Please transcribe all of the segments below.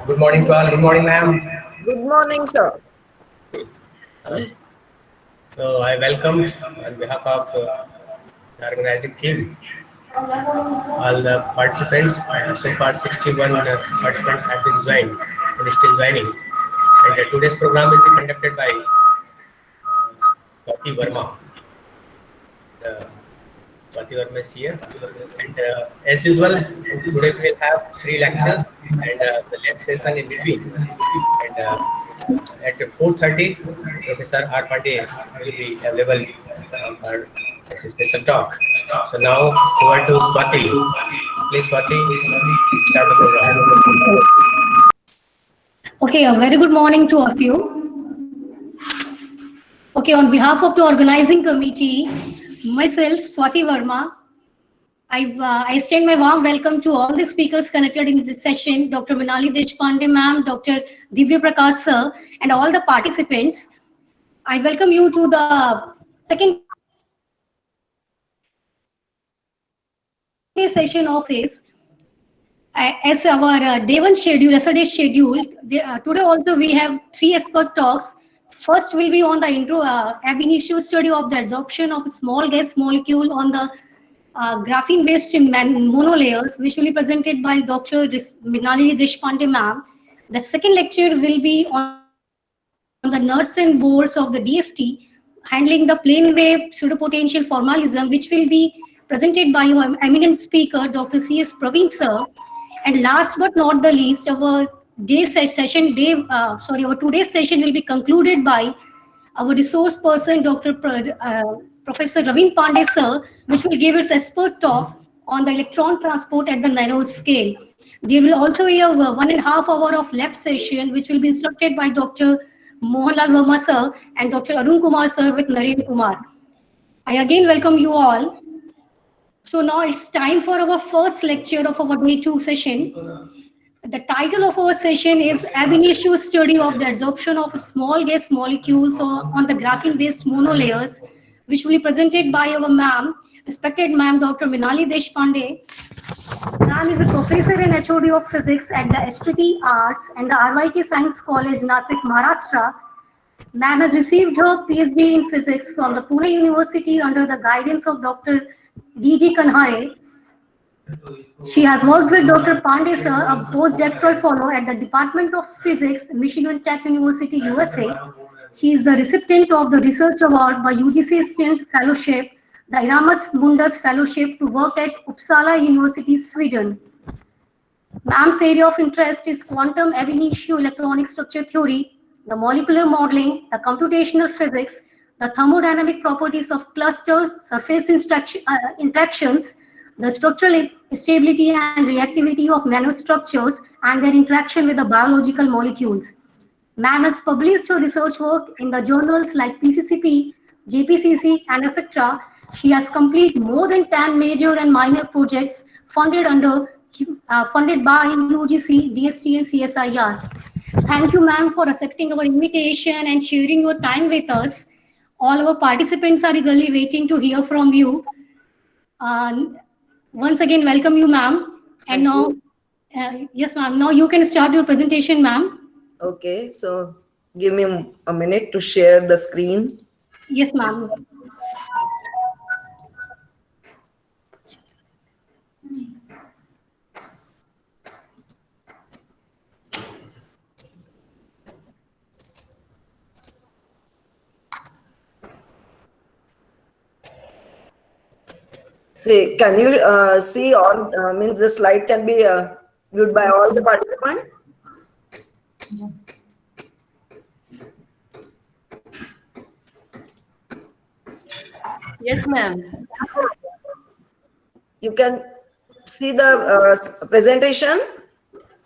Good morning to all. Good morning, ma'am. Good morning, sir. So I welcome on behalf of the organizing team all the participants. So far, 61 participants have been joined and still joining. And today's program will be conducted by Swati Verma. Swati Verma is here. And as usual, today we will have 3 lectures and the lab session in between. And at 4:30, Professor R. Pandey will be available for a special talk. So now over to Swati. Please, Swati, start the program. Okay, a very good morning to all of you. Okay, on behalf of the organizing committee, myself, Swati Verma, I extend my warm welcome to all the speakers connected in this session, Dr. Minali Deshpande ma'am, Dr. Divya Prakash sir, and all the participants. I welcome you to the second session of this. As our day one schedule, yesterday's schedule, today also we have 3 expert talks. First will be on the intro, ab initio study of the absorption of a small gas molecule on the graphene-based monolayers, which will be presented by Dr. Minali Deshpande ma'am. The second lecture will be on the nuts and bolts of the DFT, handling the plane wave pseudopotential formalism, which will be presented by our eminent speaker, Dr. C.S. Praveen sir. And last but not the least, our our today's session will be concluded by our resource person, Professor Ravin Pandey sir, which will give its expert talk on the electron transport at the nano scale. There will also be a 1.5 hour of lab session, which will be instructed by Dr. Mohanlal Verma sir and Dr. Arun Kumar sir with Naren Kumar. I again welcome you all. So now it's time for our first lecture of our day 2 session. The title of our session is Ab initio study of the absorption of small gas molecules on the graphene-based monolayers, which will be presented by our ma'am, respected ma'am Dr. Minali Deshpande. Ma'am is a professor and HOD of physics at the SPT Arts and the RYK Science College, Nasik, Maharashtra. Ma'am has received her PhD in physics from the Pune University under the guidance of Dr. D.G. Kanhare. She has worked with Dr. Pandey sir, a postdoctoral fellow at the Department of Physics, Michigan Tech University, USA. She is the recipient of the Research Award by UGC Stint Fellowship, the Erasmus Mundus Fellowship to work at Uppsala University, Sweden. Ma'am's area of interest is quantum ab initio electronic structure theory, the molecular modeling, the computational physics, the thermodynamic properties of clusters, surface interactions, the structural stability and reactivity of nanostructures and their interaction with the biological molecules. Ma'am has published her research work in the journals like PCCP, JPCC, and etc. She has completed more than 10 major and minor projects funded by UGC, DST, and CSIR. Thank you, ma'am, for accepting our invitation and sharing your time with us. All our participants are eagerly waiting to hear from you. Once again, welcome you, ma'am. And now, yes, ma'am. Now you can start your presentation, ma'am. Okay, so give me a minute to share the screen. Yes, ma'am. See, can you see all? Means the slide can be viewed by all the participants. Yes, ma'am. You can see the presentation.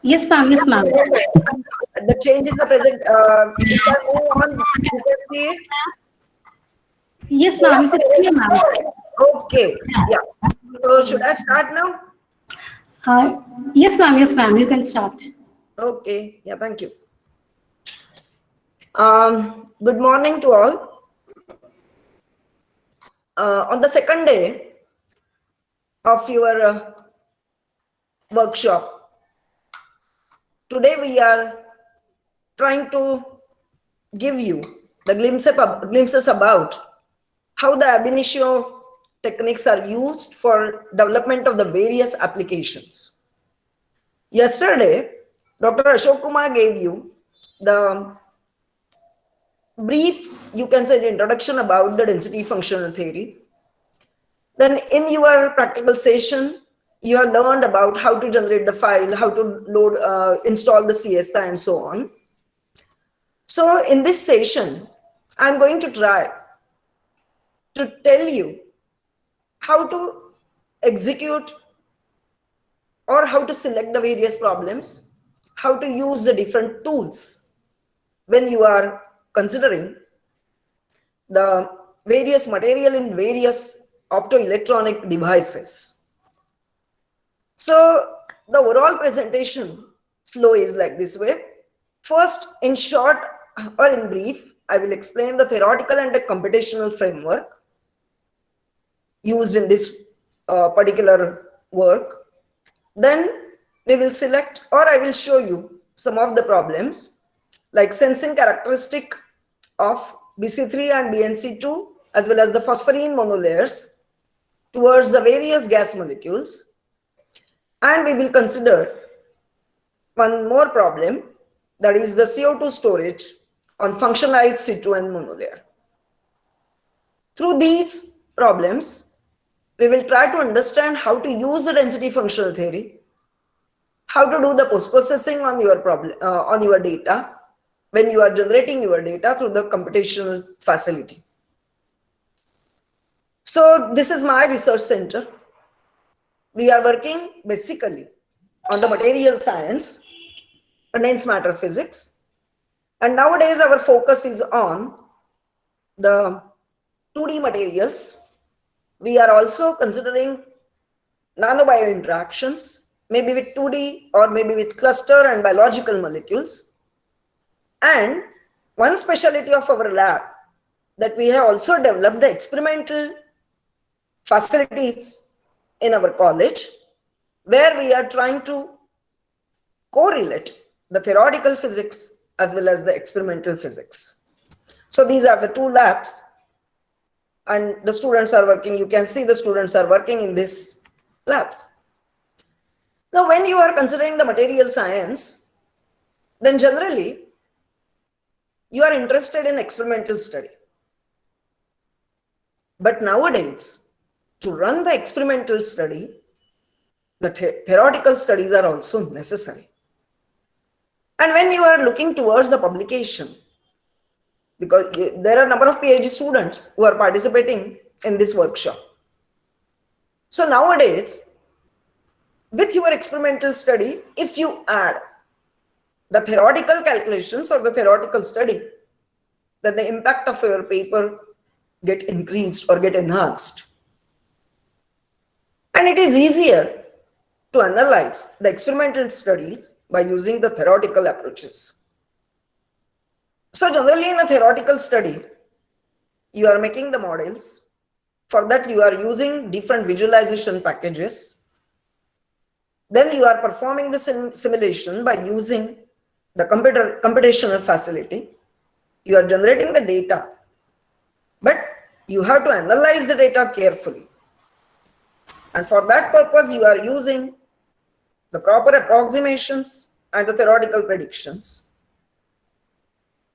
Yes, ma'am. Yes, ma'am. The change in the present. If I move on, you can see it. Yes, ma'am. It is clear, ma'am. Okay. Yeah. So should I start now? Yes, ma'am. Yes, ma'am. You can start. Okay. Yeah. Thank you. Good morning to all. On the second day of your workshop. Today we are trying to give you the glimpses about how the ab initio techniques are used for development of the various applications. Yesterday, Dr. Ashok Kumar gave you the brief, you can say, the introduction about the density functional theory. Then in your practical session, you have learned about how to generate the file, how to load, install the Siesta and so on. So in this session, I'm going to try to tell you how to execute or how to select the various problems, how to use the different tools when you are considering the various material in various optoelectronic devices. So the overall presentation flow is like this way. First, in short or in brief, I will explain the theoretical and the computational framework used in this particular work. Then we will select, or I will show you some of the problems like sensing characteristic of BC3 and BNC2 as well as the phosphorine monolayers towards the various gas molecules. And we will consider one more problem, that is the CO2 storage on functionalized C2N monolayer. Through these problems, we will try to understand how to use the density functional theory, how to do the post-processing on your problem, on your data when you are generating your data through the computational facility. So this is my research center. We are working basically on the material science, condensed matter physics. And nowadays our focus is on the 2D materials. We are also considering nanobio interactions, maybe with 2D or maybe with cluster and biological molecules. And one specialty of our lab that we have also developed the experimental facilities in our college, where we are trying to correlate the theoretical physics as well as the experimental physics. So these are the two labs, and the students are working. You can see the students are working in these labs. Now, when you are considering the material science, then generally you are interested in experimental study. But nowadays, to run the experimental study, the theoretical studies are also necessary. And when you are looking towards the publication, because there are a number of PhD students who are participating in this workshop. So nowadays, with your experimental study, if you add the theoretical calculations or the theoretical study, then the impact of your paper get increased or get enhanced. And it is easier to analyze the experimental studies by using the theoretical approaches. So generally in a theoretical study, you are making the models. For that, you are using different visualization packages. Then you are performing the simulation by using the computational facility. You are generating the data, but you have to analyze the data carefully. And for that purpose, you are using the proper approximations and the theoretical predictions.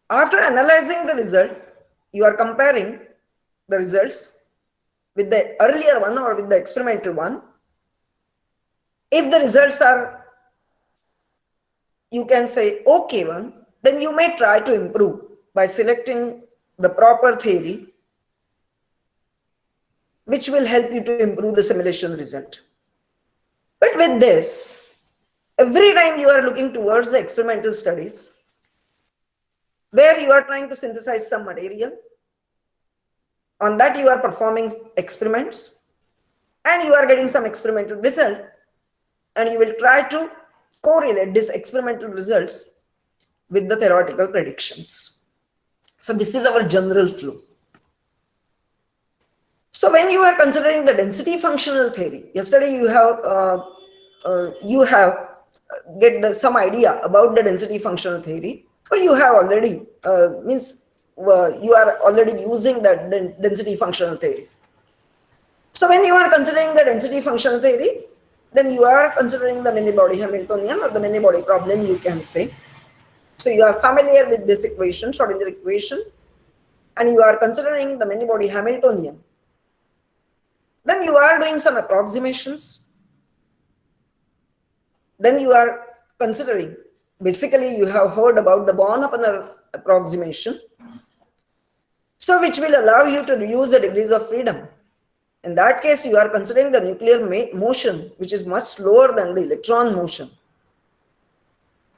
After analyzing the result, you are comparing the results with the earlier one or with the experimental one. If the results are, you can say, okay one, then you may try to improve by selecting the proper theory, which will help you to improve the simulation result. But with this, every time you are looking towards the experimental studies, where you are trying to synthesize some material, on that you are performing experiments, and you are getting some experimental result, and you will try to correlate these experimental results with the theoretical predictions. So this is our general flow. So when you are considering the density functional theory, yesterday you have you have some idea about the density functional theory, or you have already you are already using that density functional theory. So when you are considering the density functional theory, then you are considering the many-body Hamiltonian or the many-body problem, you can say. So you are familiar with this equation, Schrodinger equation, and you are considering the many-body Hamiltonian. Then you are doing some approximations. Then you are considering, basically you have heard about the Born-Oppenau approximation, so which will allow you to reduce the degrees of freedom. In that case, you are considering the nuclear motion, which is much slower than the electron motion.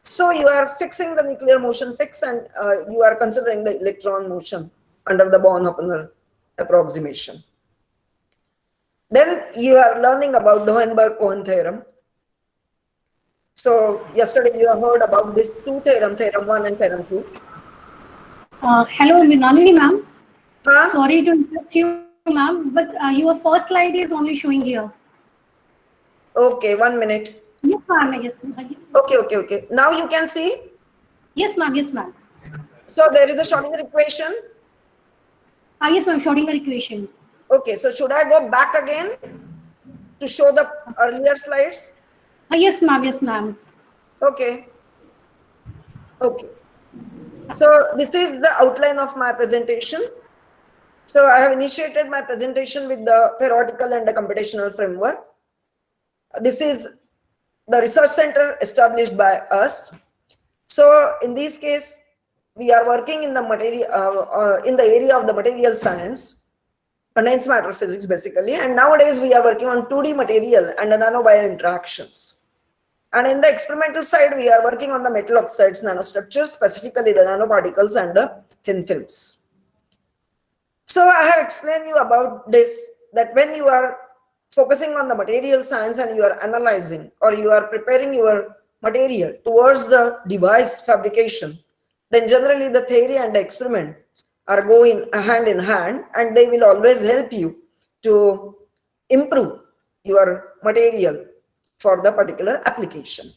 So you are fixing the nuclear motion fix, and you are considering the electron motion under the Born-Oppenau approximation. Then you are learning about the Hohenberg-Cohen theorem. So yesterday you have heard about this two theorem, theorem 1 and theorem 2. Hello, Nalini ma'am. Huh? Sorry to interrupt you, ma'am, but your first slide is only showing here. Okay, 1 minute. Yes, ma'am. Yes, ma'am. Okay. Now you can see. Yes, ma'am. Yes, ma'am. So there is a Schrodinger equation. Yes, ma'am. Schrodinger equation. Okay, so should I go back again to show the earlier slides? Yes, ma'am. Yes, ma'am. Okay. So this is the outline of my presentation. So I have initiated my presentation with the theoretical and the computational framework. This is the research center established by us. So in this case, we are working in the in the area of the material science, condensed matter physics basically, and nowadays we are working on 2D material and the nanobio interactions. And in the experimental side, we are working on the metal oxides nanostructures, specifically the nanoparticles and the thin films. So I have explained you about this, that when you are focusing on the material science and you are analyzing or you are preparing your material towards the device fabrication, then generally the theory and the experiment are going hand in hand, and they will always help you to improve your material for the particular application.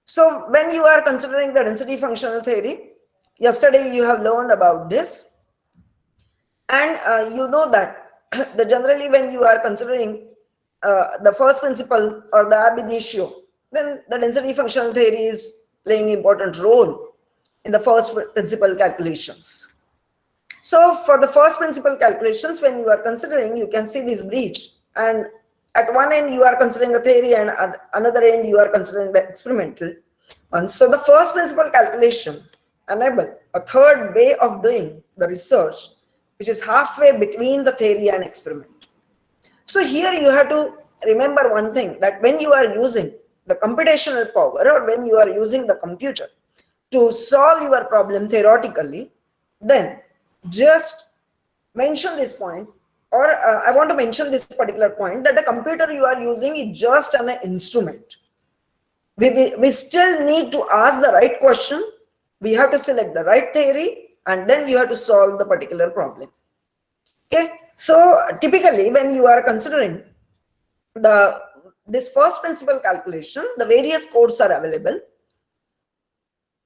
So when you are considering the density functional theory, yesterday you have learned about this, and you know that generally when you are considering the first principle or the ab initio, then the density functional theory is playing an important role in the first principle calculations. So for the first principle calculations, when you are considering, you can see this breach, and at one end you are considering a theory and at another end you are considering the experimental one. So the first principle calculation enable a third way of doing the research, which is halfway between the theory and experiment. So here you have to remember one thing, that when you are using the computational power or when you are using the computer to solve your problem theoretically, then just mention this point, or I want to mention this particular point, that the computer you are using is just an instrument. We still need to ask the right question, we have to select the right theory, and then you have to solve the particular problem. Okay, so typically when you are considering this first principle calculation, the various codes are available.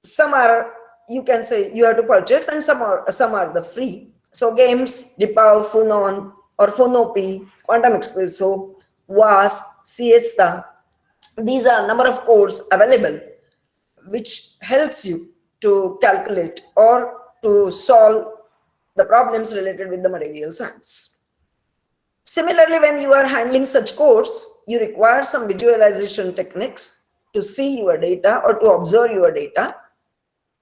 Some are, you can say, you have to purchase, and some are the free. So GAMES, DeepAU, Phonon or PhonoP, Quantum Espresso, WASP, Siesta, these are a number of codes available which helps you to calculate or to solve the problems related with the material science. Similarly, when you are handling such codes, you require some visualization techniques to see your data or to observe your data.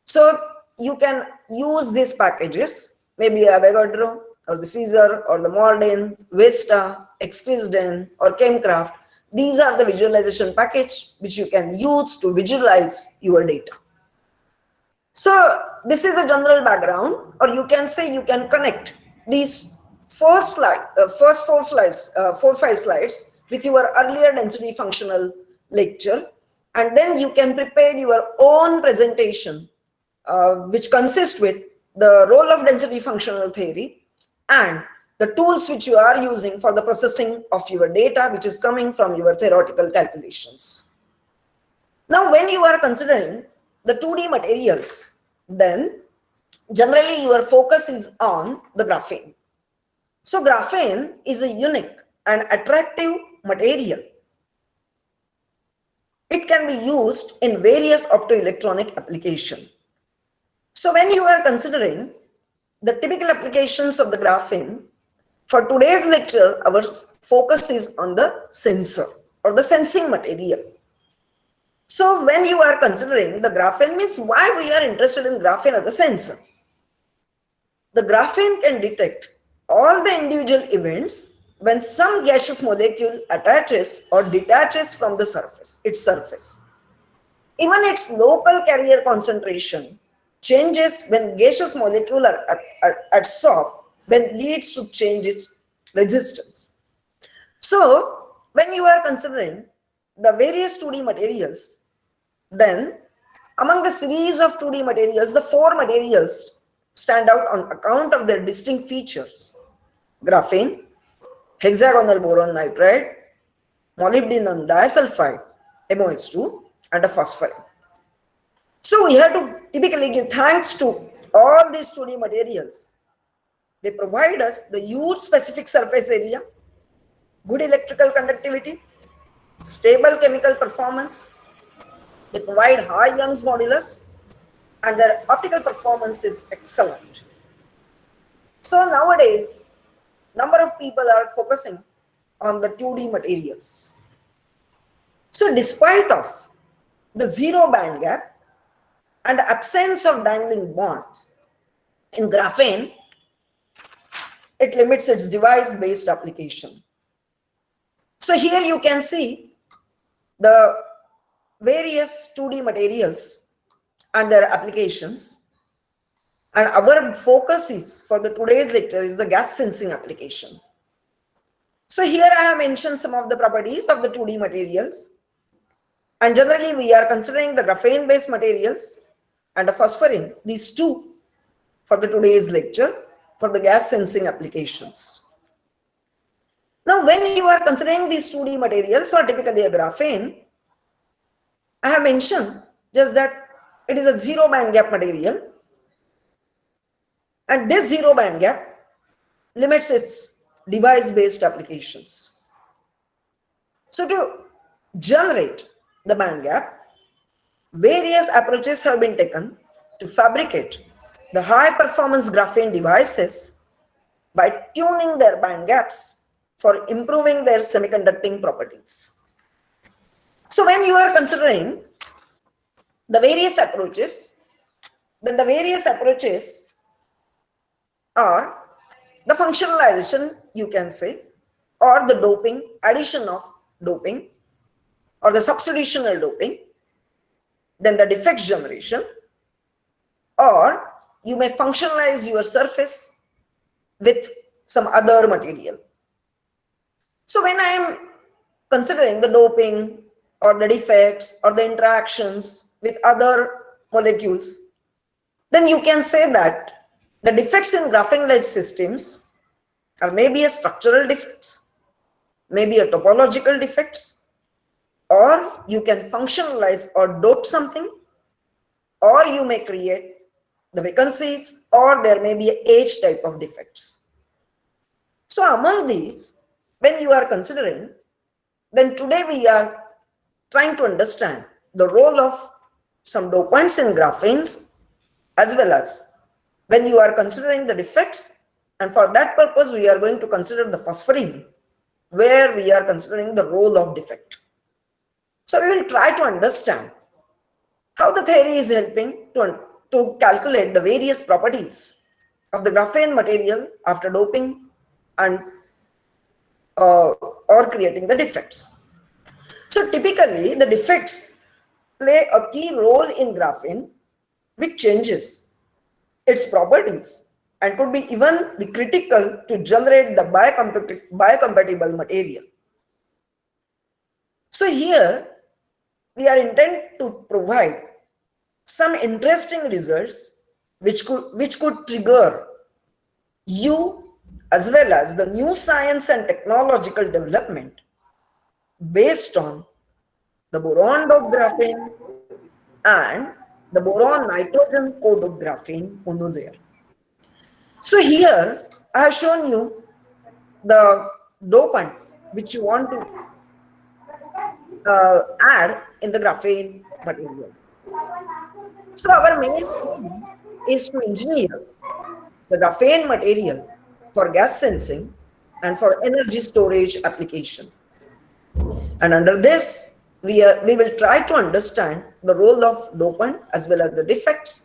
So you can use these packages, maybe Avogadro or the Caesar or the Mauldin, Vista, XGISDEN or ChemCraft. These are the visualization package which you can use to visualize your data. So this is a general background, or you can say you can connect these first 4-5 slides with your earlier density functional lecture, and then you can prepare your own presentation which consists with the role of density functional theory and the tools which you are using for the processing of your data, which is coming from your theoretical calculations. Now, when you are considering the 2D materials, then generally your focus is on the graphene. So graphene is a unique and attractive material. It can be used in various optoelectronic applications. So when you are considering the typical applications of the graphene, for today's lecture, our focus is on the sensor or the sensing material. So when you are considering the graphene, means why we are interested in graphene as a sensor. The graphene can detect all the individual events when some gaseous molecule attaches or detaches from the surface, its surface. Even its local carrier concentration changes when gaseous molecule are adsorbed, when leads to change its resistance. So when you are considering the various 2D materials, then among the series of 2D materials, the 4 materials stand out on account of their distinct features: graphene, hexagonal boron nitride, molybdenum disulfide, MOS2, and a phosphorine. So we have to typically give thanks to all these 2D materials. They provide us the huge specific surface area, good electrical conductivity, stable chemical performance. They provide high Young's modulus, and their optical performance is excellent. So nowadays, number of people are focusing on the 2D materials. So despite of the zero band gap and absence of dangling bonds in graphene, it limits its device-based application. So here you can see the various 2D materials and their applications. And our focus is, for the today's lecture, is the gas sensing application. So here I have mentioned some of the properties of the 2D materials. And generally we are considering the graphene-based materials and the phosphorine, these two, for the today's lecture, for the gas sensing applications. Now, when you are considering these 2D materials, or typically a graphene, I have mentioned just that it is a zero band gap material, and this zero band gap limits its device-based applications. So to generate the band gap, various approaches have been taken to fabricate the high-performance graphene devices by tuning their band gaps for improving their semiconducting properties. So when you are considering the various approaches, then the various approaches are the functionalization, you can say, or the doping, addition of doping, or the substitutional doping, then the defect generation, or you may functionalize your surface with some other material. So when I am considering the doping or the defects or the interactions with other molecules, then you can say that the defects in graphene-led systems are maybe a structural defects, maybe a topological defects, or you can functionalize or dope something, or you may create the vacancies, or there may be an age type of defects. So among these, when you are considering, then today we are trying to understand the role of some dopants in graphenes, as well as when you are considering the defects, and for that purpose we are going to consider the phosphorine, where we are considering the role of defect. So we will try to understand how the theory is helping to calculate the various properties of the graphene material after doping and or creating the defects. So typically the defects play a key role in graphene, which changes its properties and could be even be critical to generate the biocompatible material. So here we are intent to provide some interesting results which could trigger you as well as the new science and technological development based on the boron doped graphene and the boron nitrogen co-doped graphene monolayer. So here I have shown you the dopant which you want to add in the graphene material. So our main aim is to engineer the graphene material for gas sensing and for energy storage application. And under this, we will try to understand the role of dopant as well as the defects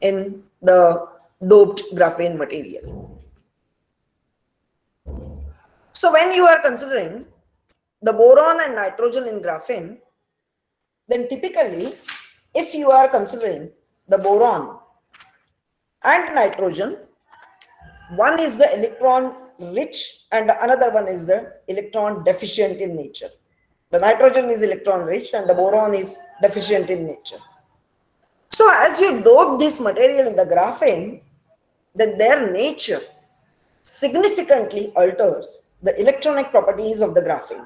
in the doped graphene material. So when you are considering the boron and nitrogen in graphene, then typically if you are considering the boron and nitrogen, one is the electron rich and another one is the electron deficient in nature. The nitrogen is electron rich and the boron is deficient in nature. So as you dope this material in the graphene, then their nature significantly alters the electronic properties of the graphene.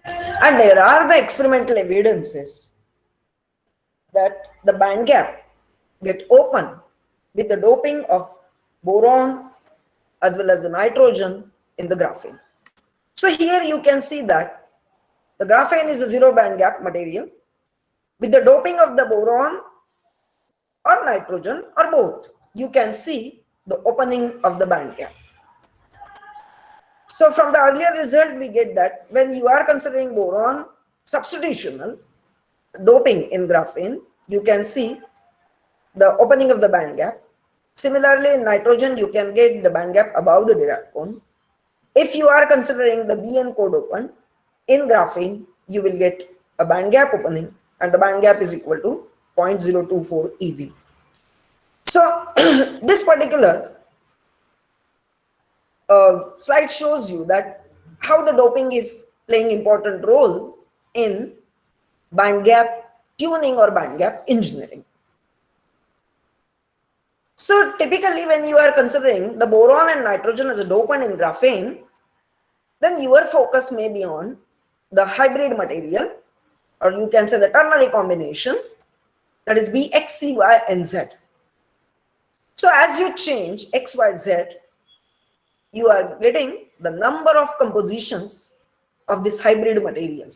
And there are the experimental evidences that the band gap get open with the doping of boron as well as the nitrogen in the graphene. So here you can see that the graphene is a zero band gap material. With the doping of the boron or nitrogen or both, you can see the opening of the band gap. So from the earlier result, we get that when you are considering boron substitutional doping in graphene, you can see the opening of the band gap. Similarly, in nitrogen, you can get the band gap above the Dirac cone. If you are considering the BN co-dopant in graphene, you will get a band gap opening and the band gap is equal to 0.024 eV. So this particular slide shows you that how the doping is playing important role in band gap tuning or band gap engineering. So typically when you are considering the boron and nitrogen as a dopant in graphene, then your focus may be on the hybrid material, or you can say the ternary combination, that is B, X, C, Y, and Z. So as you change X, Y, Z, you are getting the number of compositions of this hybrid material.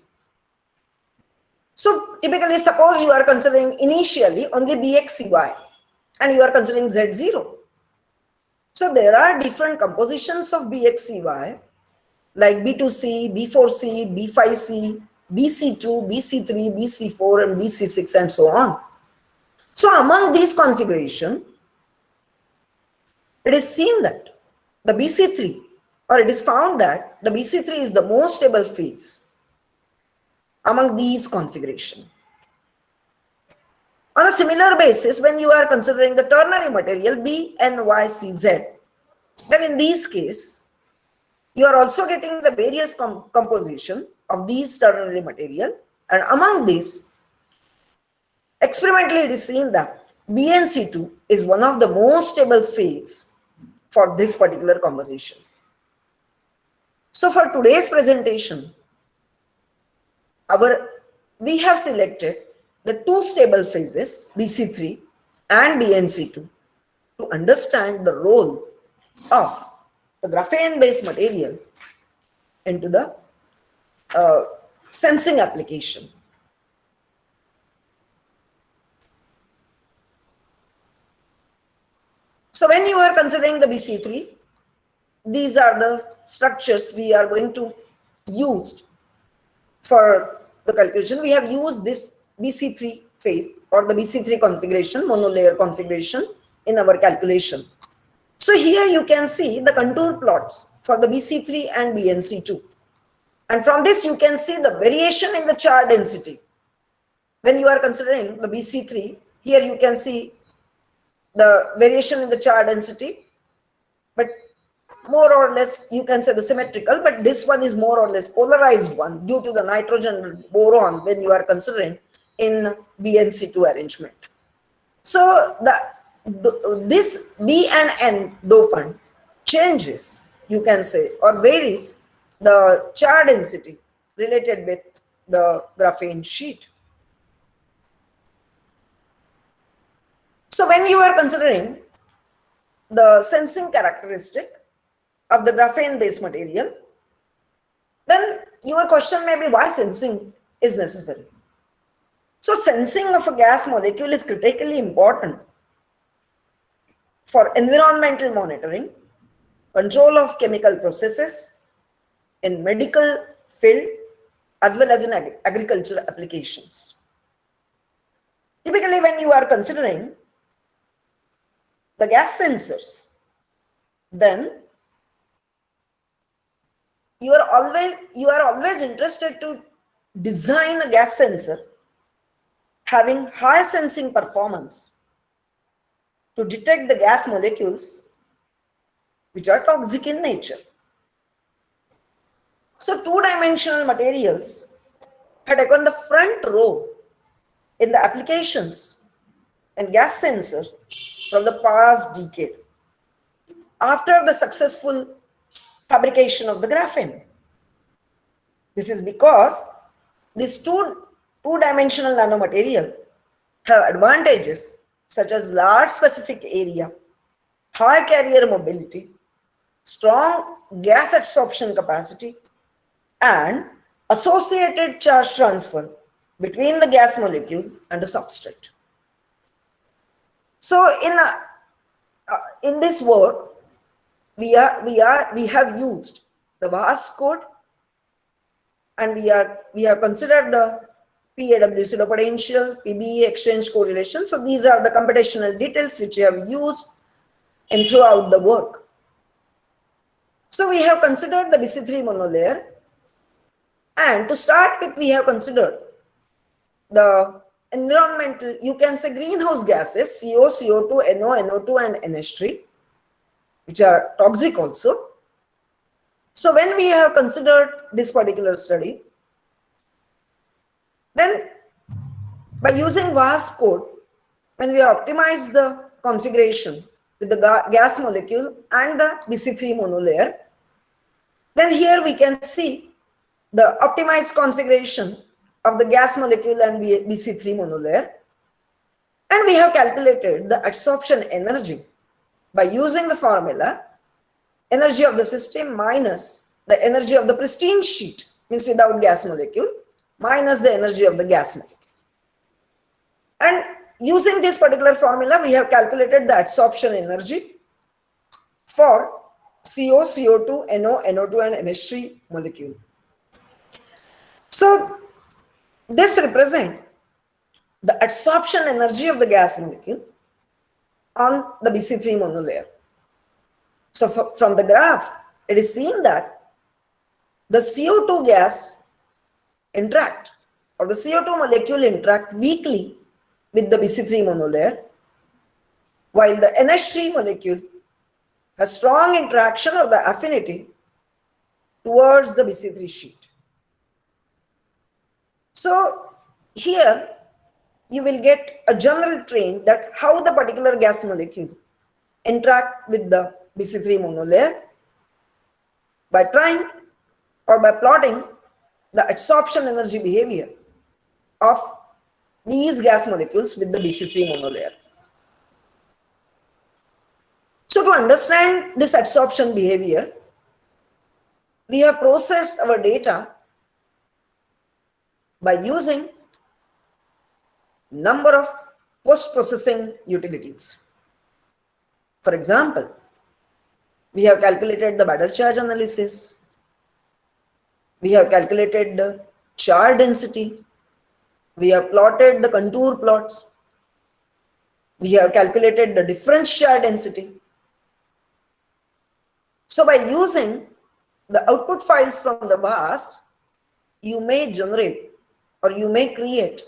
So typically, suppose you are considering initially only BXCY and you are considering Z0. So there are different compositions of BXCY like B2C, B4C, B5C, BC2, BC3, BC4, and BC6, and so on. So among these configuration, it is seen that the BC3, or it is found that the BC3 is the most stable phase among these configuration. On a similar basis, when you are considering the ternary material BNYCZ, then in this case, you are also getting the various composition of these ternary material, and among these, experimentally it is seen that BNC2 is one of the most stable phase for this particular composition. So for today's presentation, we have selected the two stable phases, BC3 and BNC2, to understand the role of the graphene-based material into the sensing application. So when you are considering the BC3, these are the structures we are going to use for the calculation. We have used this BC3 phase or the BC3 configuration, monolayer configuration in our calculation. So here you can see the contour plots for the BC3 and BNC2. And from this you can see the variation in the charge density. When you are considering the BC3, here you can see the variation in the charge density, but more or less you can say the symmetrical, but this one is more or less polarized one due to the nitrogen boron when you are considering in BNC2 arrangement. So this B and N dopant changes, you can say, or varies the charge density related with the graphene sheet. So when you are considering the sensing characteristic of the graphene based material, then your question may be why sensing is necessary. So sensing of a gas molecule is critically important for environmental monitoring, control of chemical processes in medical field as well as in agricultural applications. Typically, when you are considering the gas sensors, then you are always interested to design a gas sensor having high sensing performance to detect the gas molecules which are toxic in nature. So two-dimensional materials had taken the front row in the applications and gas sensor from the past decade after the successful fabrication of the graphene. This is because these two-dimensional nanomaterial have advantages such as large specific area, high carrier mobility, strong gas absorption capacity, and associated charge transfer between the gas molecule and the substrate. So in this work, we have used the VASP code, and we have considered the PAW pseudo potential, PBE exchange correlation. So these are the computational details which we have used in throughout the work. So we have considered the BC3 monolayer, and to start with, we have considered the environmental, you can say, greenhouse gases, CO, CO2, NO, NO2, and NH3, which are toxic also. So when we have considered this particular study, then by using VASP code, when we optimize the configuration with the gas molecule and the BC3 monolayer, then here we can see the optimized configuration of the gas molecule and BC3 monolayer, and we have calculated the absorption energy by using the formula energy of the system minus the energy of the pristine sheet, means without gas molecule, minus the energy of the gas molecule. And using this particular formula, we have calculated the absorption energy for CO, CO2, NO, NO2, and NH3 molecule. So this represents the absorption energy of the gas molecule on the BC3 monolayer. So from the graph, it is seen that the CO2 gas interact, or the CO2 molecule interact weakly with the BC3 monolayer, while the NH3 molecule has strong interaction or the affinity towards the BC3 sheet. So here you will get a general trend that how the particular gas molecule interact with the BC3 monolayer by trying or by plotting the absorption energy behavior of these gas molecules with the BC3 monolayer. So to understand this absorption behavior, we have processed our data by using number of post-processing utilities. For example, we have calculated the Bader charge analysis, we have calculated the charge density, we have plotted the contour plots, we have calculated the difference charge density. So by using the output files from the VASP, you may generate or you may create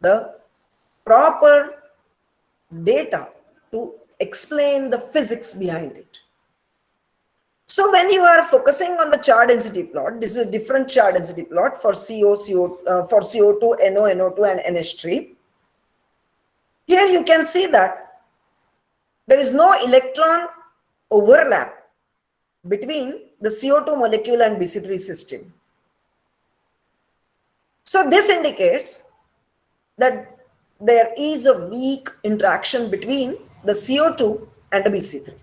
the proper data to explain the physics behind it. So when you are focusing on the charge density plot, this is a different charge density plot for CO2, NO, NO2, and NH3. Here you can see that there is no electron overlap between the CO2 molecule and BC3 system. So this indicates that there is a weak interaction between the CO2 and the BC3.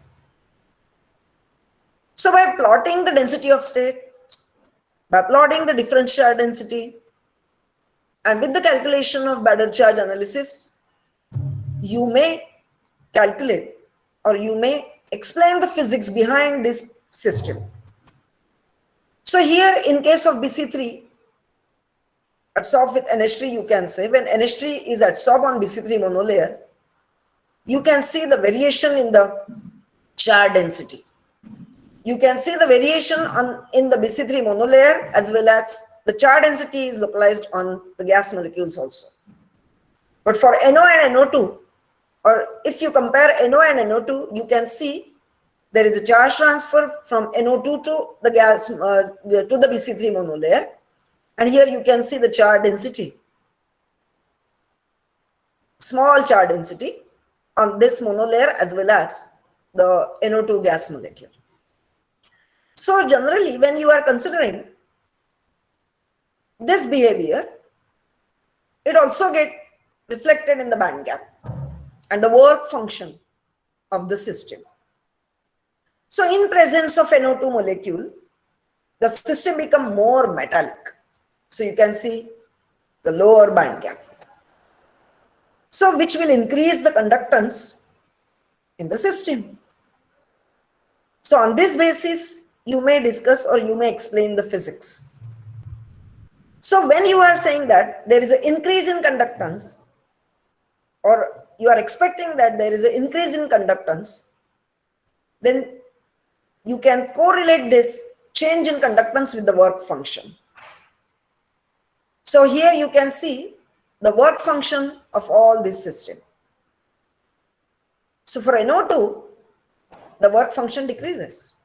So by plotting the density of states, by plotting the difference charge density, and with the calculation of Bader charge analysis, you may calculate or you may explain the physics behind this system. So here in case of BC3 adsorb with NH3, you can say when NH3 is adsorbed on BC3 monolayer, you can see the variation in the charge density. You can see the variation in the BC3 monolayer, as well as the charge density is localized on the gas molecules also. But for NO and NO2, or if you compare NO and NO2, you can see there is a charge transfer from NO2 to the gas to the BC3 monolayer, and here you can see the charge density, small charge density on this monolayer as well as the NO2 gas molecule. So generally, when you are considering this behavior, it also gets reflected in the band gap and the work function of the system. So in presence of NO2 molecule, the system becomes more metallic. So you can see the lower band gap. So which will increase the conductance in the system. So on this basis, you may discuss or you may explain the physics. So when you are saying that there is an increase in conductance, or you are expecting that there is an increase in conductance, then you can correlate this change in conductance with the work function. So here you can see the work function of all this system. So for NO2, the work function decreases,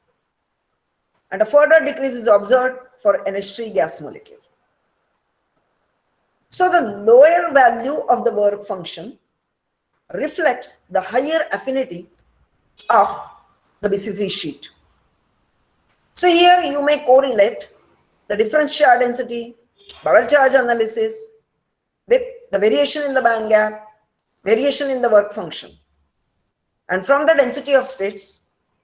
and a further decrease is observed for NH3 gas molecule. So the lower value of the work function reflects the higher affinity of the BC3 sheet. So here you may correlate the difference charge density, Bader charge analysis with the variation in the band gap, variation in the work function. And from the density of states,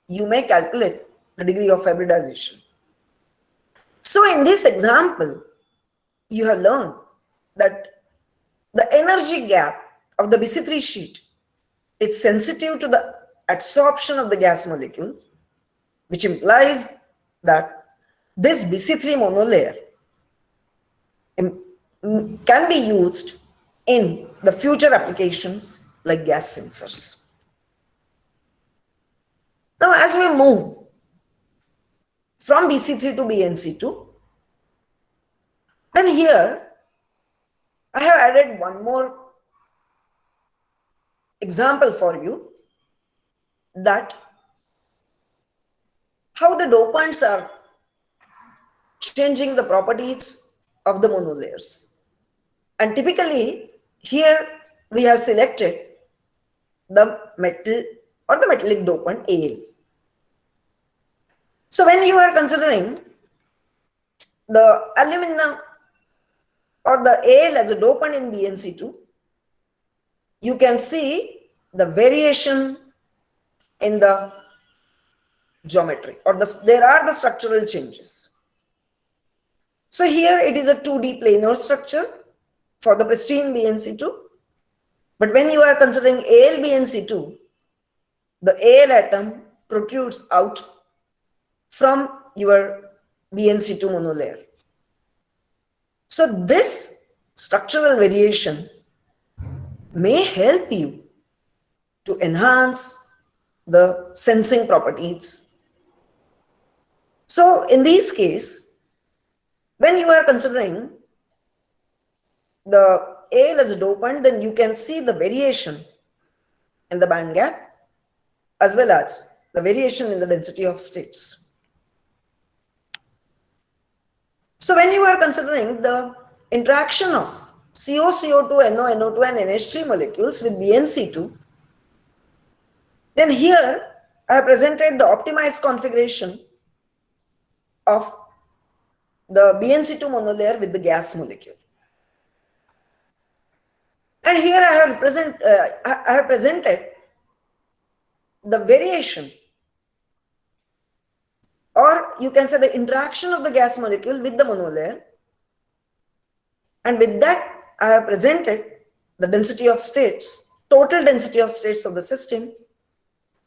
you may calculate the degree of hybridization. So in this example, you have learned that the energy gap of the BC3 sheet is sensitive to the adsorption of the gas molecules, which implies that this BC3 monolayer can be used in the future applications like gas sensors. Now, as we move from BC3 to BNC2, then here I have added one more example for you, that how the dopants are changing the properties of the monolayers. And typically here we have selected the metal or the metallic dopant Al. So when you are considering the aluminum or the Al as a dopant in BNC2, you can see the variation in the geometry, or there are the structural changes. So here it is a 2D planar structure for the pristine BNC2. But when you are considering Al BNC2, the Al atom protrudes out from your BNC2 monolayer. So this structural variation may help you to enhance the sensing properties. So in this case, when you are considering the Al as a dopant, then you can see the variation in the band gap as well as the variation in the density of states. So when you are considering the interaction of CO, CO2, NO, NO2 and NH3 molecules with BNC2, then here I have presented the optimized configuration of the BnC2 monolayer with the gas molecule. And here I have presented the variation, or you can say the interaction of the gas molecule with the monolayer. And with that, I have presented the density of states, total density of states of the system,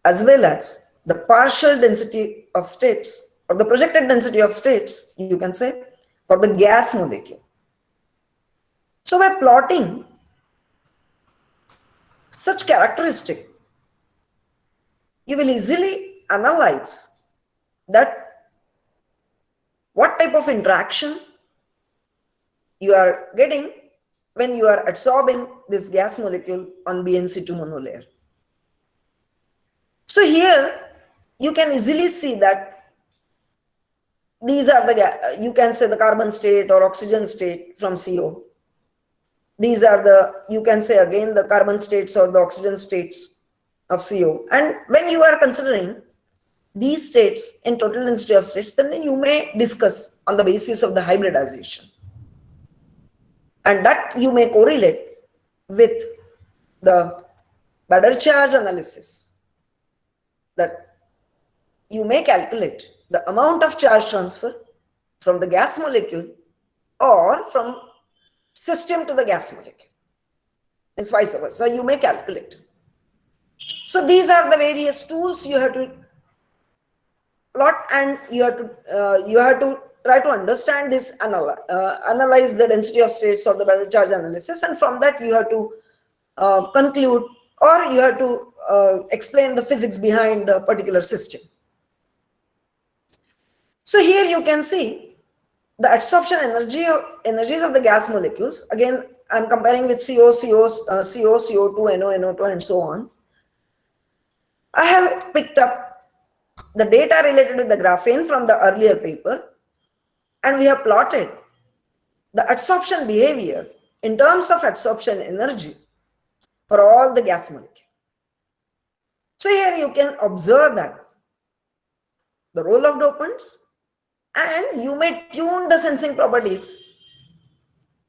as well as the partial density of states, or the projected density of states, you can say, for the gas molecule. So by plotting such characteristic, you will easily analyze that what type of interaction you are getting when you are adsorbing this gas molecule on BnC2 monolayer. So here you can easily see that these are the, you can say, the carbon state or oxygen state from CO. These are the, you can say again, the carbon states or the oxygen states of CO. And when you are considering these states in total density of states, then you may discuss on the basis of the hybridization. And that you may correlate with the Bader charge analysis, that you may calculate the amount of charge transfer from the gas molecule or from system to the gas molecule. It's vice versa. You may calculate. So these are the various tools you have to plot, and you have to try to understand this, analyze the density of states or the Bader charge analysis, and from that you have to conclude, or you have to explain the physics behind the particular system. So here you can see the adsorption energies of the gas molecules. Again, I'm comparing with CO, CO2, NO, NO2, and so on. I have picked up the data related to the graphene from the earlier paper, and we have plotted the adsorption behavior in terms of adsorption energy for all the gas molecules. So here you can observe that the role of dopants, and you may tune the sensing properties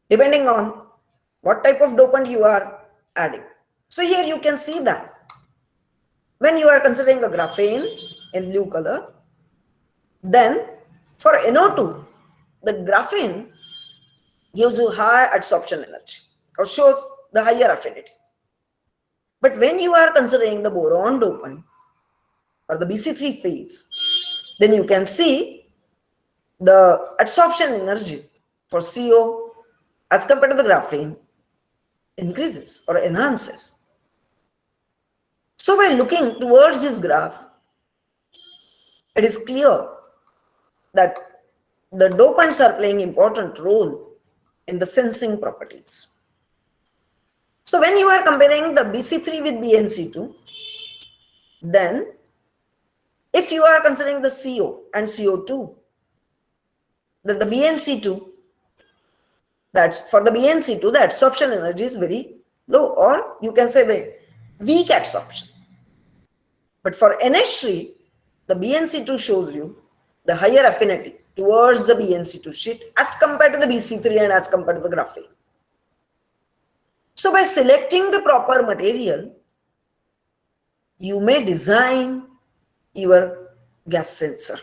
depending on what type of dopant you are adding. So here you can see that when you are considering a graphene in blue color, then for NO2, the graphene gives you high adsorption energy or shows the higher affinity. But when you are considering the boron dopant or the BC3 fields, then you can see the adsorption energy for CO as compared to the graphene increases or enhances. So by looking towards this graph, it is clear that the dopants are playing important role in the sensing properties. So when you are comparing the BC3 with BnC2, then if you are considering the CO and CO2, then the BnC2, that's for the BnC2, the adsorption energy is very low, or you can say the weak adsorption. But for NH3, the BnC2 shows you the higher affinity towards the BnC2 sheet as compared to the BC3 and as compared to the graphene. So by selecting the proper material, you may design your gas sensor.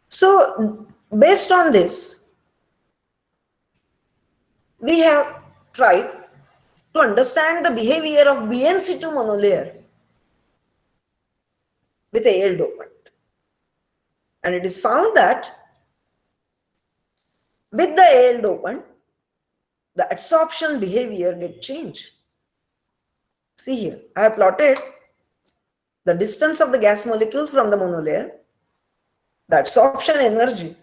So based on this, we have tried to understand the behavior of BnC2 monolayer with Al dopant. And it is found that with the Al dopant, the adsorption behavior gets changed. See here, I have plotted the distance of the gas molecules from the monolayer, the adsorption energy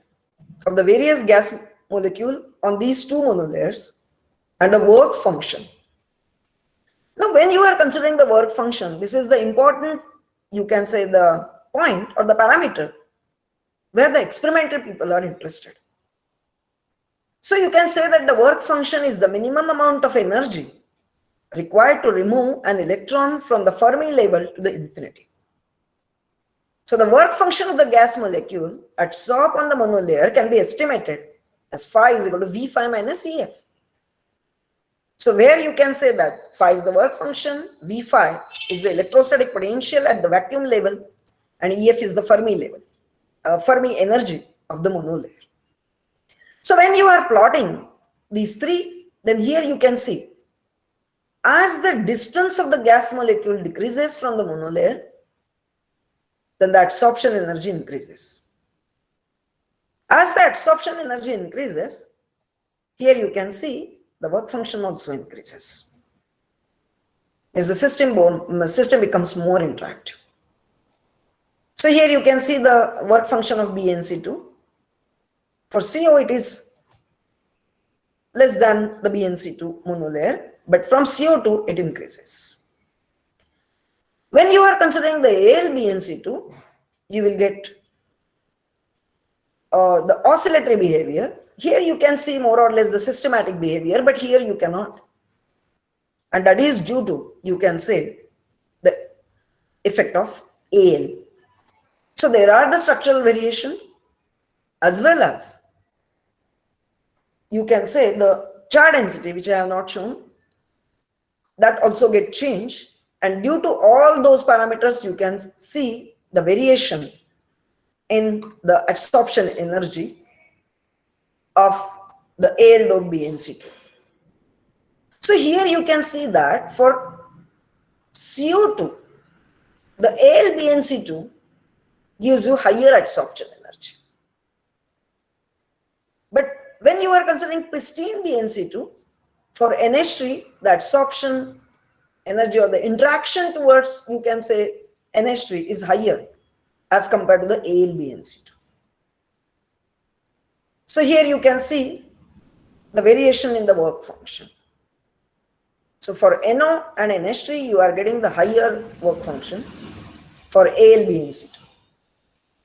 of the various gas molecule on these two monolayers, and the work function. Now, when you are considering the work function, this is the important, you can say, the point or the parameter where the experimental people are interested. So you can say that the work function is the minimum amount of energy required to remove an electron from the Fermi level to the infinity. So the work function of the gas molecule at SOP on the monolayer can be estimated as phi is equal to V phi minus EF. So where you can say that phi is the work function, V phi is the electrostatic potential at the vacuum level, and EF is the Fermi level, Fermi energy of the monolayer. So when you are plotting these three, then here you can see as the distance of the gas molecule decreases from the monolayer, then the adsorption energy increases. As the adsorption energy increases, here you can see the work function also increases. As the system becomes more interactive. So here you can see the work function of BnC2. For CO, it is less than the BnC2 monolayer, but from CO2, it increases. When you are considering the AlBnC2, you will get the oscillatory behavior. Here you can see more or less the systematic behavior, but here you cannot. And that is due to, you can say, the effect of Al. So there are the structural variation as well as you can say the charge density, which I have not shown, that also get changed. And due to all those parameters, you can see the variation in the adsorption energy of the Al-doped BnC2. So here you can see that for CO2, the Al-BnC2 gives you higher adsorption energy. But when you are considering pristine BnC2, for NH3, the adsorption energy or the interaction towards, you can say, NH3 is higher as compared to the AlBnC2. So here you can see the variation in the work function. So for NO and NH3, you are getting the higher work function for AlBnC2.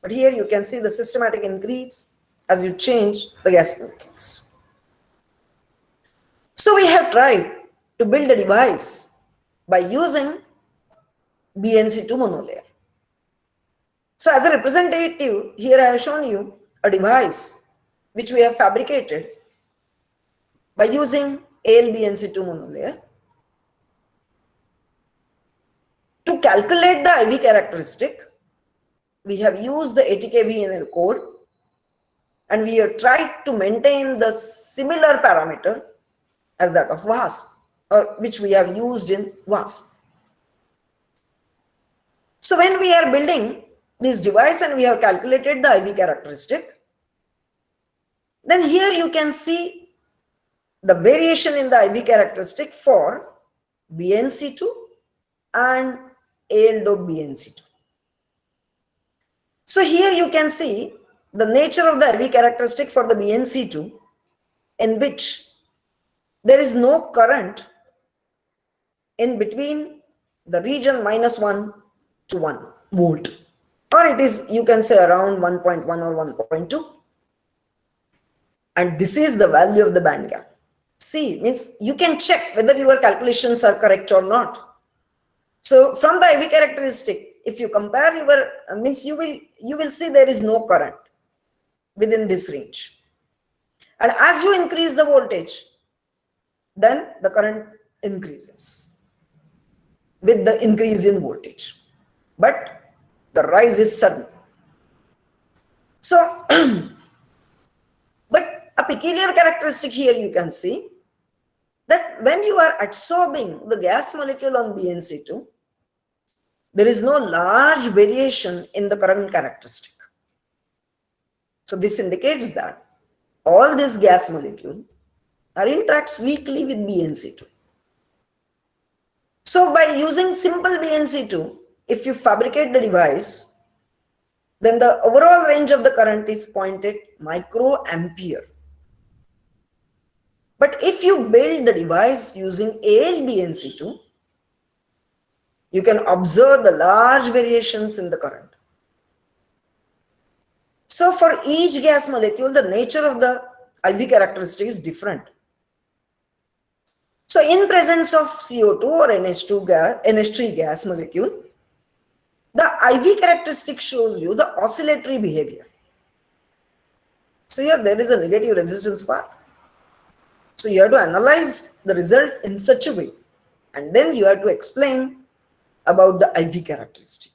But here you can see the systematic increase as you change the gas molecules. So we have tried to build a device by using BnC2 monolayer. So as a representative, here I have shown you a device which we have fabricated by using AlBnC2 monolayer. To calculate the IV characteristic, we have used the ATK-VNL code, and we have tried to maintain the similar parameter as that of WASP, or which we have used in WASP. So when we are building this device and we have calculated the IV characteristic, then here you can see the variation in the IV characteristic for BnC2 and Al-doped BnC2. So here you can see the nature of the IV characteristic for the BnC2, in which there is no current in between the region -1 to 1 volt, or it is, you can say, around 1.1 or 1.2. And this is the value of the band gap. C means you can check whether your calculations are correct or not. So from the IV characteristic, if you compare your, means you will see there is no current within this range. And as you increase the voltage, then the current increases with the increase in voltage. But the rise is sudden. So, but a peculiar characteristic here you can see that when you are adsorbing the gas molecule on BnC2, there is no large variation in the current characteristic. So this indicates that all these gas molecules interacts weakly with BnC2. So by using simple BnC2, if you fabricate the device, then the overall range of the current is 0.8 microampere. But if you build the device using AlBnC2, you can observe the large variations in the current. So for each gas molecule, the nature of the IV characteristic is different. So in presence of CO2 or NH3 gas molecule, the IV characteristic shows you the oscillatory behavior. So here there is a negative resistance path. So you have to analyze the result in such a way, and then you have to explain about the IV characteristic.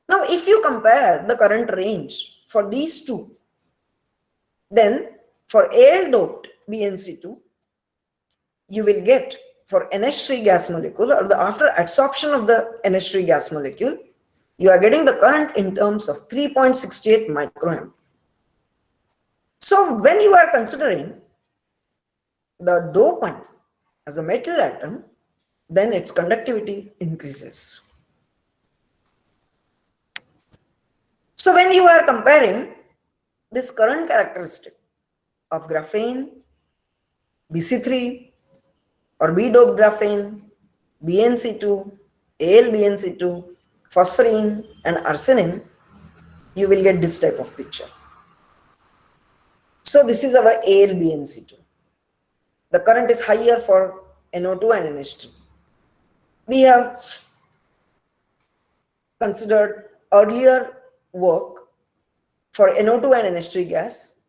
Now, if you compare the current range for these two, then for Al doped BnC2, you will get for NH3 gas molecule, or the after adsorption of the NH3 gas molecule, you are getting the current in terms of 3.68 microamp. So when you are considering the dopant as a metal atom, then its conductivity increases. So when you are comparing this current characteristic of graphene, BC3 or B-doped graphene, BnC2, AlBnC2, phosphorine and arsenine, you will get this type of picture. So this is our AlBnC2. The current is higher for NO2 and NH3. We have considered earlier work for NO2 and NH3 gas,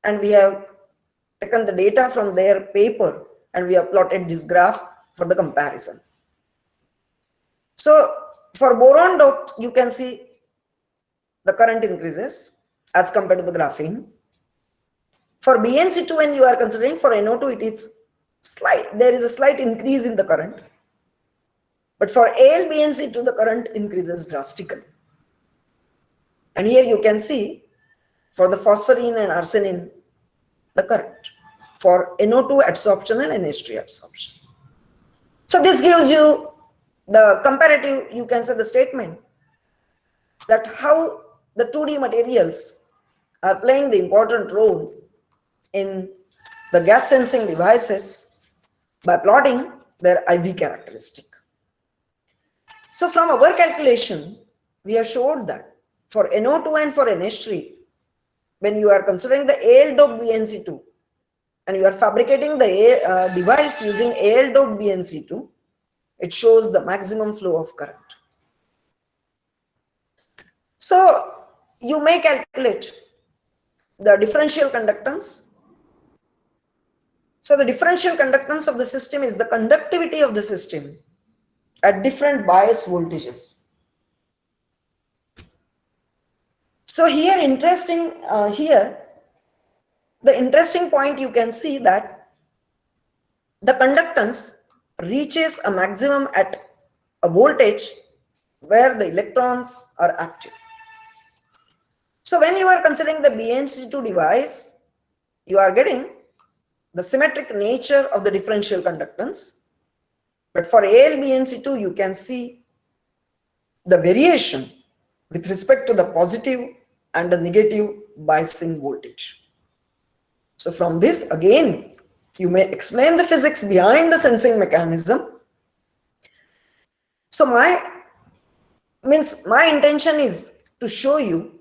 and we have taken the data from their paper and we have plotted this graph for the comparison. So for boron doped, you can see the current increases as compared to the graphene. For BnC2, when you are considering for NO2, it is slight, there is a slight increase in the current. But for AlBnC2, the current increases drastically. And here you can see for the phosphorine and arsenine, the current for NO2 adsorption and NH3 adsorption. So this gives you the comparative, you can say the statement that how the 2D materials are playing the important role in the gas sensing devices by plotting their IV characteristic. So from our calculation, we have showed that for NO2 and for NH3, when you are considering the Al-doped BnC2 and you are fabricating the device using Al-doped BnC2, it shows the maximum flow of current. So you may calculate the differential conductance. So the differential conductance of the system is the conductivity of the system at different bias voltages. So here the interesting point, you can see that the conductance reaches a maximum at a voltage where the electrons are active. So when you are considering the BnC2 device, you are getting the symmetric nature of the differential conductance. But for AlBnC2, you can see the variation with respect to the positive and the negative biasing voltage. So from this, again, you may explain the physics behind the sensing mechanism. So my intention is to show you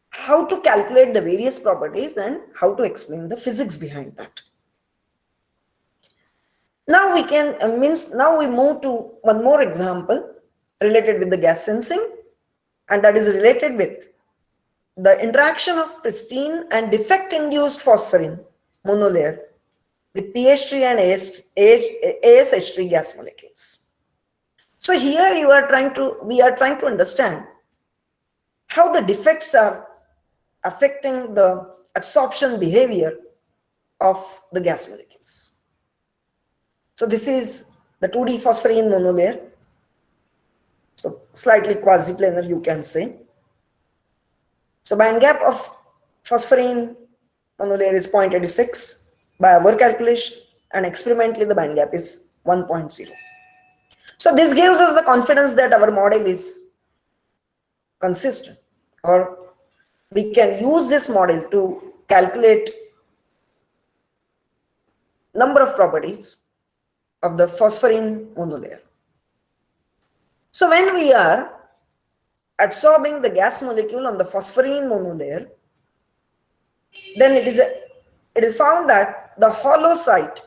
how to calculate the various properties and how to explain the physics behind that. Now we can now we move to one more example related with the gas sensing, and that is related with the interaction of pristine and defect induced phosphorine monolayer with PH3 and ASH3 gas molecules. So here we are trying to understand how the defects are affecting the adsorption behavior of the gas molecules. So this is the 2D phosphorine monolayer. So slightly quasi-planar, you can say. So band gap of phosphorine monolayer is 0.86 by our calculation, and experimentally the band gap is 1.0. So this gives us the confidence that our model is consistent, or we can use this model to calculate number of properties of the phosphorine monolayer. So when we are adsorbing the gas molecule on the phosphorine monolayer, then it is found that the hollow site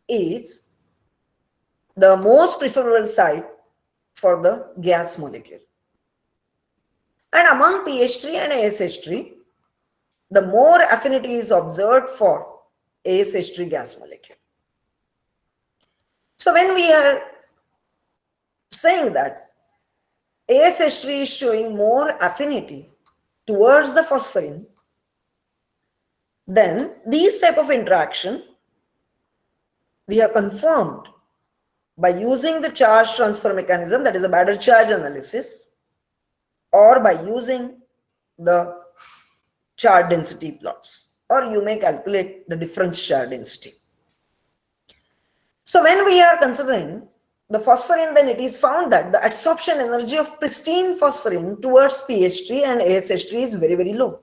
is the most preferable site for the gas molecule. And among pH3 and ASH3, the more affinity is observed for ASH3 gas molecule. So when we are saying that ASH3 is showing more affinity towards the phosphorine, then these type of interaction we have confirmed by using the charge transfer mechanism, that is a Bader charge analysis, or by using the charge density plots, or you may calculate the difference charge density. So when we are considering the phosphorine, then it is found that the adsorption energy of pristine phosphorine towards pH3 and ASH3 is very, very low,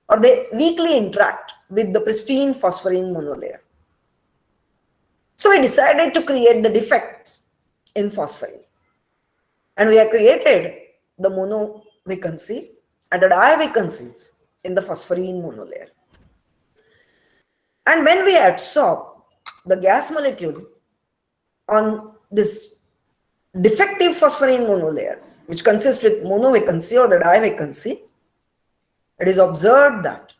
or they weakly interact with the pristine phosphorine monolayer. So we decided to create the defect in phosphorine, and we have created the mono vacancy and the di vacancies in the phosphorine monolayer. And when we adsorb the gas molecule on this defective phosphorine monolayer, which consists with mono vacancy or the di vacancy, it is observed that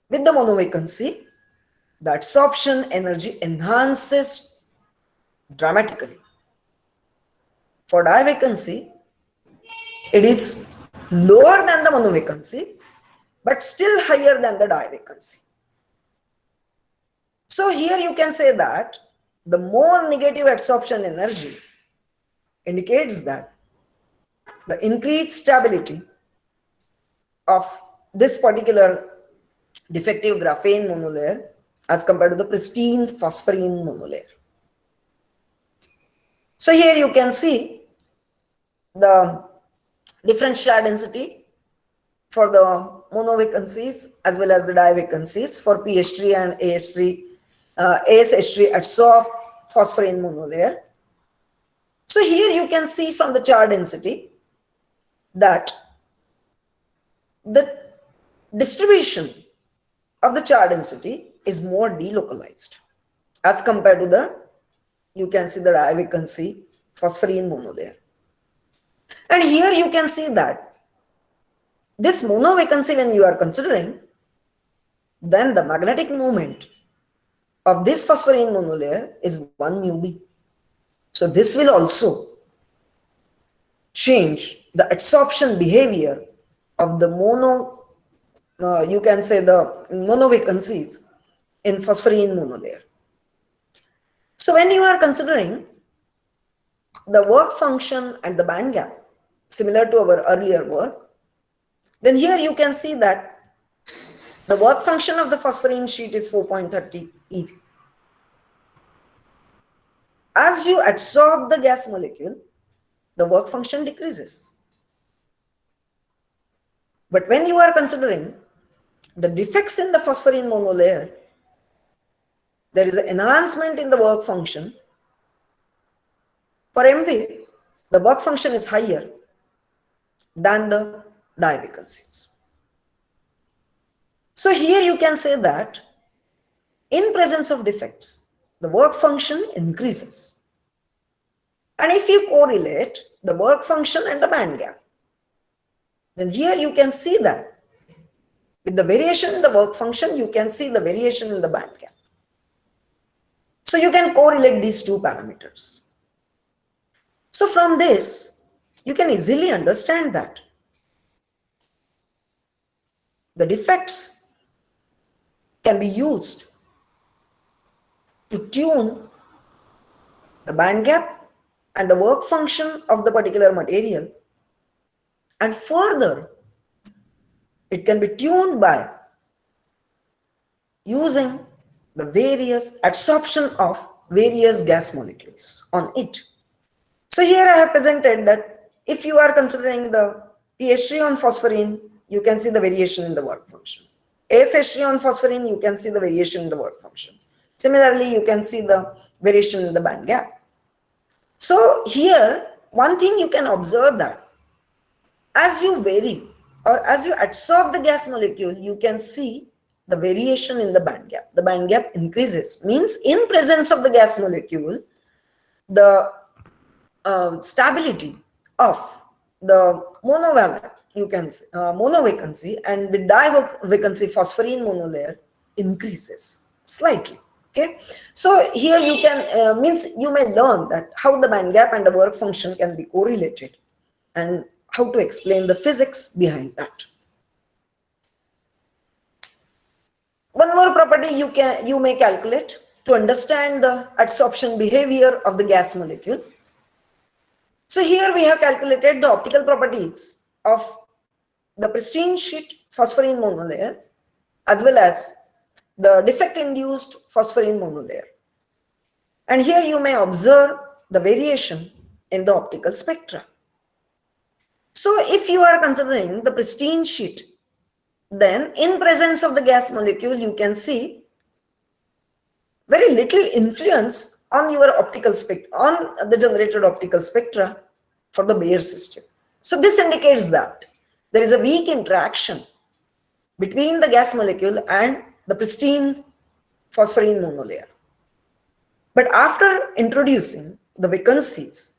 with the mono vacancy, the adsorption energy enhances dramatically. For di vacancy, it is lower than the mono vacancy, but still higher than the di vacancy. So here you can say that the more negative adsorption energy indicates that the increased stability of this particular defective graphene monolayer as compared to the pristine phosphorine monolayer. So here you can see the difference charge density for the mono vacancies as well as the di vacancies for pH3 and ASH3 adsorb phosphorine monolayer. So here you can see from the charge density that the distribution of the charge density is more delocalized as compared to the, you can see the di vacancy phosphorine monolayer. And here you can see that this mono vacancy, when you are considering, then the magnetic moment of this phosphorine monolayer is 1 μb. So this will also change the adsorption behavior of the mono, you can say the mono vacancies in phosphorine monolayer. So when you are considering the work function and the band gap, similar to our earlier work, then here you can see that the work function of the phosphorine sheet is 4.30 eV. As you adsorb the gas molecule, the work function decreases. But when you are considering the defects in the phosphorine monolayer, there is an enhancement in the work function. For MV, the work function is higher than the di vacancies. So here you can say that in presence of defects, the work function increases. And if you correlate the work function and the band gap, then here you can see that with the variation in the work function, you can see the variation in the band gap. So you can correlate these two parameters. So from this, you can easily understand that the defects can be used to tune the band gap and the work function of the particular material. And further, it can be tuned by using the various adsorption of various gas molecules on it. So here I have presented that if you are considering the pH3 on phosphorine, you can see the variation in the work function. ASH3 on phosphorine, you can see the variation in the work function. Similarly, you can see the variation in the band gap. So here, one thing you can observe that as you vary or as you adsorb the gas molecule, you can see the variation in the band gap. The band gap increases, means in presence of the gas molecule, the stability of the monovalent, you can say, monovacancy, and with divacancy phosphorine monolayer increases slightly. Okay, so here you can means you may learn that how the band gap and the work function can be correlated, and how to explain the physics behind that. One more property you may calculate to understand the adsorption behavior of the gas molecule. So here we have calculated the optical properties of the pristine sheet phosphorine monolayer as well as the defect-induced phosphorine monolayer. And here you may observe the variation in the optical spectra. So if you are considering the pristine sheet, then in presence of the gas molecule, you can see very little influence on your optical spectra, on the generated optical spectra for the Bayer system. So this indicates that there is a weak interaction between the gas molecule and the pristine phosphorine monolayer. But after introducing the vacancies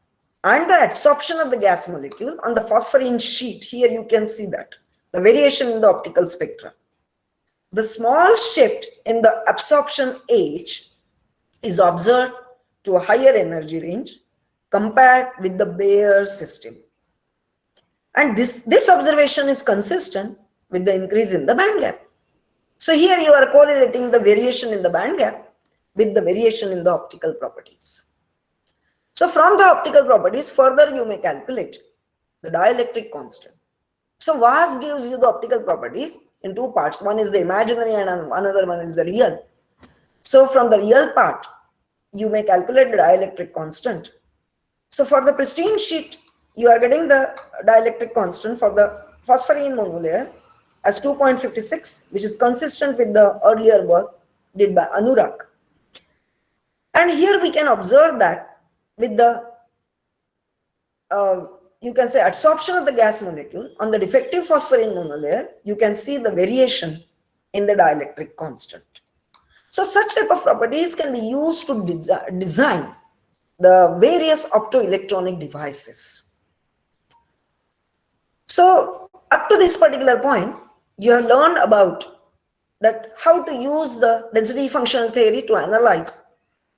and the adsorption of the gas molecule on the phosphorine sheet, here you can see that the variation in the optical spectra. The small shift in the absorption age is observed to a higher energy range compared with the Bayer system. And this observation is consistent with the increase in the band gap. So here you are correlating the variation in the band gap with the variation in the optical properties. So from the optical properties, further you may calculate the dielectric constant. So WASP gives you the optical properties in two parts. One is the imaginary and another one is the real. So from the real part, you may calculate the dielectric constant. So for the pristine sheet, you are getting the dielectric constant for the phosphorine monolayer as 2.56, which is consistent with the earlier work did by Anurag. And here we can observe that with the you can say adsorption of the gas molecule on the defective phosphorine monolayer, you can see the variation in the dielectric constant. So such type of properties can be used to design the various optoelectronic devices. So up to this particular point, you have learned about that how to use the density functional theory to analyze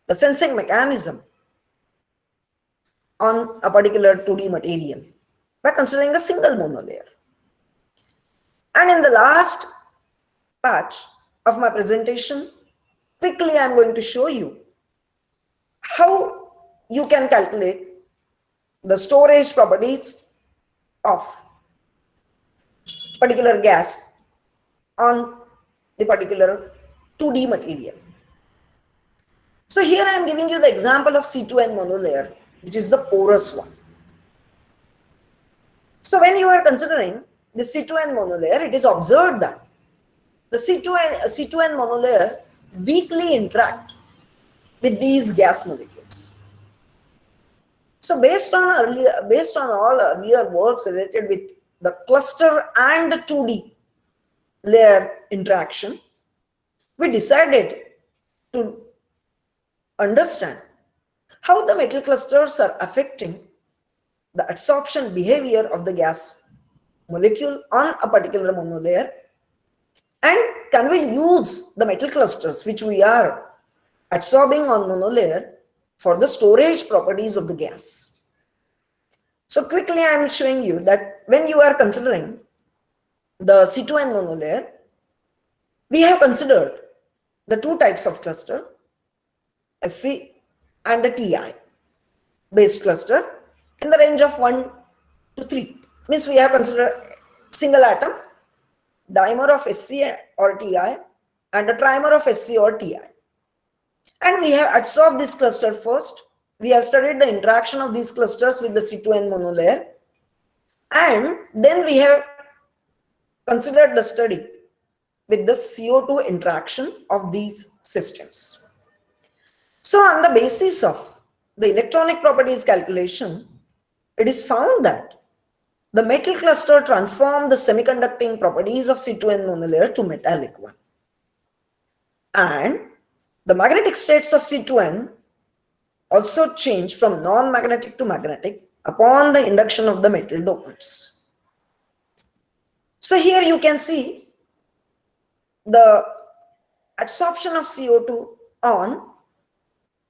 the sensing mechanism on a particular 2D material by considering a single monolayer. And in the last part of my presentation, quickly I am going to show you how you can calculate the storage properties of particular gas on the particular 2D material. So here I am giving you the example of C2N monolayer, which is the porous one. So when you are considering the C2N monolayer, it is observed that the C2N monolayer weakly interact with these gas molecules. So based on all earlier works related with the cluster and the 2D layer interaction, we decided to understand how the metal clusters are affecting the adsorption behavior of the gas molecule on a particular monolayer, and can we use the metal clusters which we are adsorbing on monolayer for the storage properties of the gas. So quickly I am showing you that when you are considering the C2N monolayer, we have considered the two types of cluster, SC and the TI based cluster in the range of 1 to 3. Means we have considered single atom, dimer of SC or TI, and a trimer of SC or TI. And we have adsorbed this cluster first. We have studied the interaction of these clusters with the C2N monolayer. And then we have considered the study with the CO2 interaction of these systems. So on the basis of the electronic properties calculation, it is found that the metal cluster transforms the semiconducting properties of C2N monolayer to metallic one. And the magnetic states of C2N also change from non-magnetic to magnetic upon the induction of the metal dopants. So here you can see the adsorption of CO2 on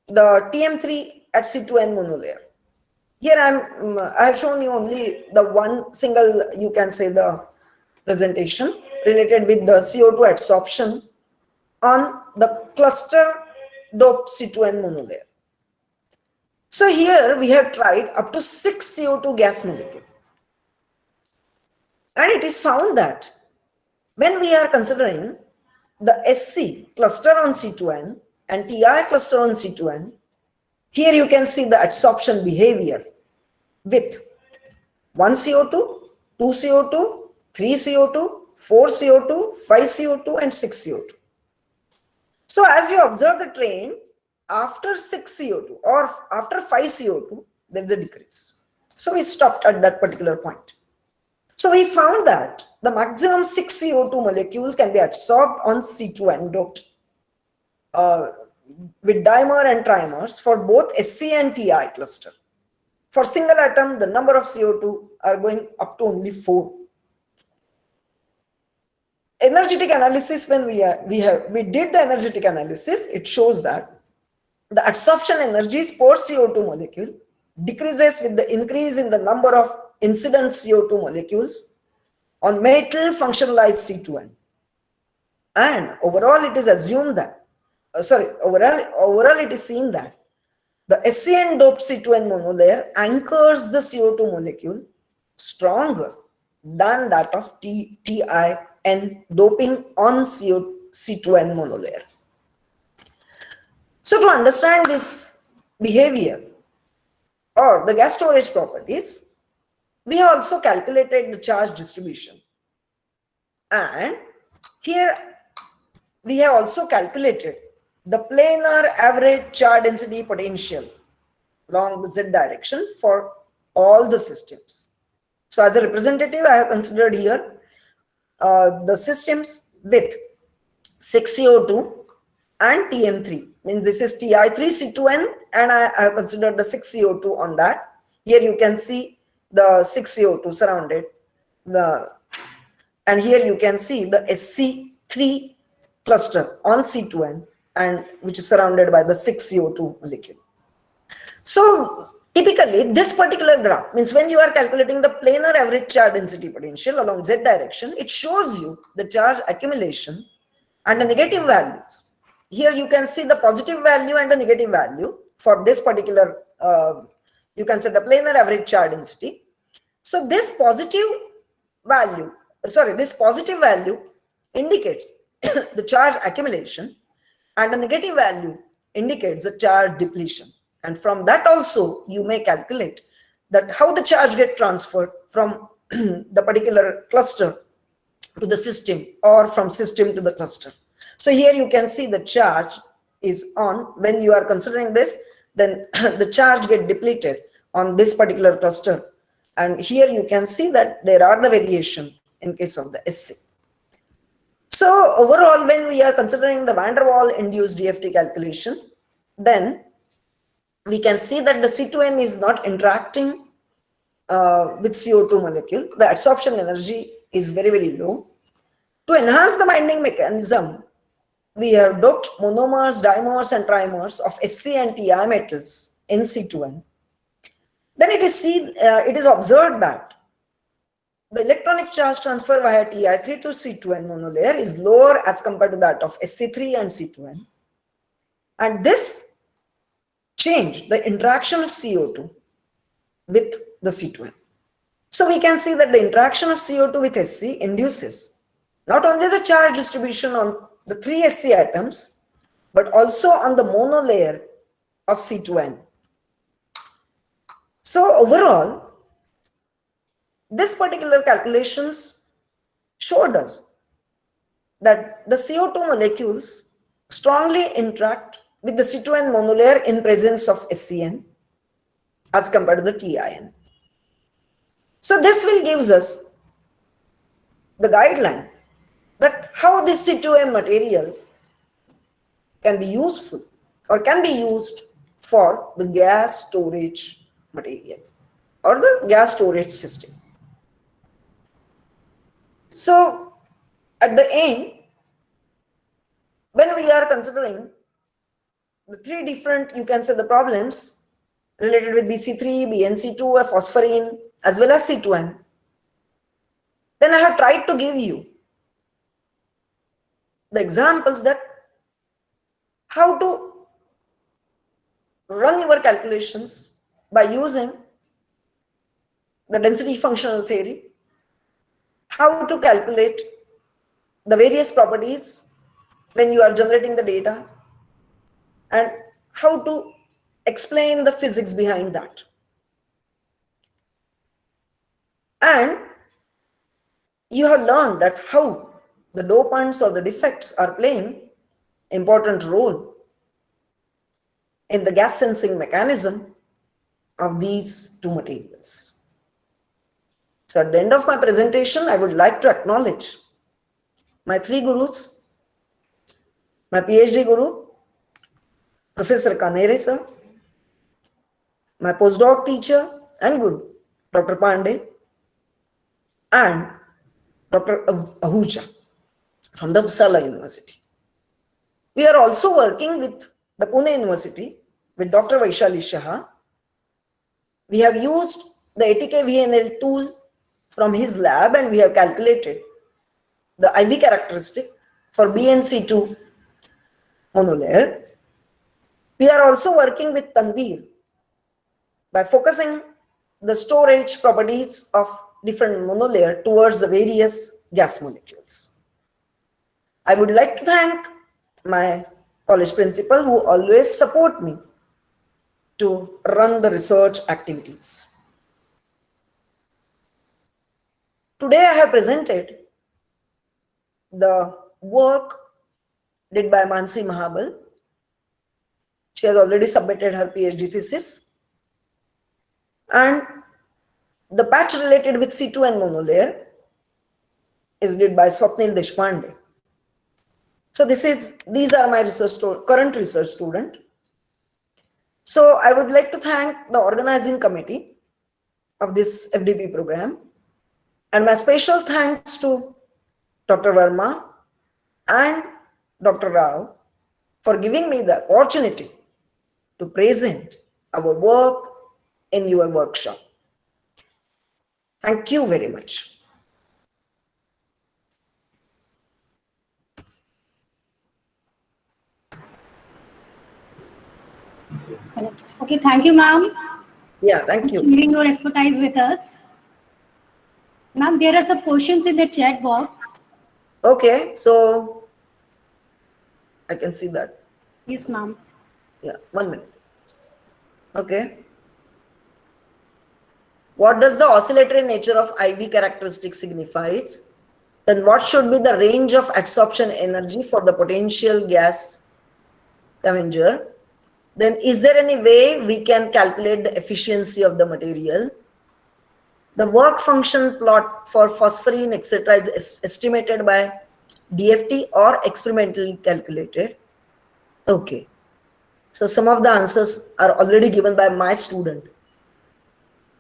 the TM3 at C2N monolayer. Here I have shown you only the one single, you can say, the presentation related with the CO2 adsorption on the cluster doped C2N monolayer. So here we have tried up to 6 CO2 gas molecules. And it is found that when we are considering the SC cluster on C2N and TI cluster on C2N, here you can see the adsorption behavior with 1 CO2, 2 CO2, 3 CO2, 4 CO2, 5 CO2 and 6 CO2. So as you observe the trend, after 6 CO2 or after 5 CO2, there is a decrease. So we stopped at that particular point. So we found that the maximum 6 CO2 molecule can be adsorbed on C2N doped with dimer and trimers for both SC and TI cluster. For single atom, the number of CO2 are going up to only 4. Energetic analysis, when we did the energetic analysis, it shows that the adsorption energies per CO2 molecule decreases with the increase in the number of incident CO2 molecules on metal functionalized C2N. And overall it is assumed that, overall it is seen that the SCN doped C2N monolayer anchors the CO2 molecule stronger than that of TIN doping on C2N monolayer. So to understand this behavior or the gas storage properties, we have also calculated the charge distribution. And here we have also calculated the planar average charge density potential along the Z direction for all the systems. So as a representative, I have considered here the systems with 6 CO2 and TM3. Means this is TI3C2N and I have considered the 6 CO2 on that. Here you can see the 6 CO2 surrounded. And here you can see the SC3 cluster on C2N and which is surrounded by the 6 CO2 molecule. So typically this particular graph means when you are calculating the planar average charge density potential along Z direction, it shows you the charge accumulation and the negative values. Here you can see the positive value and the negative value for this particular, you can say the planar average charge density. So this positive value indicates the charge accumulation and the negative value indicates the charge depletion. And from that also you may calculate that how the charge get transferred from the particular cluster to the system or from system to the cluster. So here you can see the charge is on, when you are considering this, then the charge get depleted on this particular cluster. And here you can see that there are the variation in case of the SC. So overall, when we are considering the van der Waals induced DFT calculation, then we can see that the C2N is not interacting with CO2 molecule. The adsorption energy is very, very low. To enhance the binding mechanism, we have doped monomers, dimers and trimers of SC and TI metals in C2N. Then it is observed that the electronic charge transfer via TI3 to C2N monolayer is lower as compared to that of SC3 and C2N. And this changed the interaction of CO2 with the C2N. So we can see that the interaction of CO2 with SC induces not only the charge distribution on the 3 SC atoms, but also on the monolayer of C2N. So overall, this particular calculations showed us that the CO2 molecules strongly interact with the C2N monolayer in presence of SCN as compared to the TIN. So this will gives us the guideline that how this C2N material can be useful or can be used for the gas storage material or the gas storage system. So at the end, when we are considering the three different, you can say, the problems related with BC3, BNC2, a phosphorine, as well as C2N, then I have tried to give you the examples that how to run your calculations by using the density functional theory, how to calculate the various properties when you are generating the data, and how to explain the physics behind that. And you have learned that how the dopants or the defects are playing important role in the gas sensing mechanism of these two materials. So at the end of my presentation, I would like to acknowledge my three gurus, my PhD guru, Professor Kanere sir, my postdoc teacher and guru, Dr. Pandey, and Dr. Ahuja from the Uppsala University. We are also working with the Pune University with Dr. Vaishali Shah. We have used the ATK VNL tool from his lab and we have calculated the IV characteristic for BNC2 monolayer. We are also working with Tanveer by focusing the storage properties of different monolayer towards the various gas molecules. I would like to thank my college principal who always support me to run the research activities. Today I have presented the work did by Mansi Mahabal. She has already submitted her PhD thesis. And the patch related with C2N monolayer is did by Swapnil Deshpande. So these are my current research student. So I would like to thank the organizing committee of this FDP program, and my special thanks to Dr. Verma and Dr. Rao for giving me the opportunity to present our work in your workshop. Thank you very much. Okay, thank you, ma'am. Yeah, thank you. Sharing your expertise with us. Ma'am, there are some questions in the chat box. Okay, so I can see that. Yes, ma'am. Yeah, 1 minute. Okay. What does the oscillatory nature of IV characteristic signifies? Then what should be the range of adsorption energy for the potential gas Scavenger? Then is there any way we can calculate the efficiency of the material? The work function plot for phosphorine, etc. is estimated by DFT or experimentally calculated. Okay. So some of the answers are already given by my student.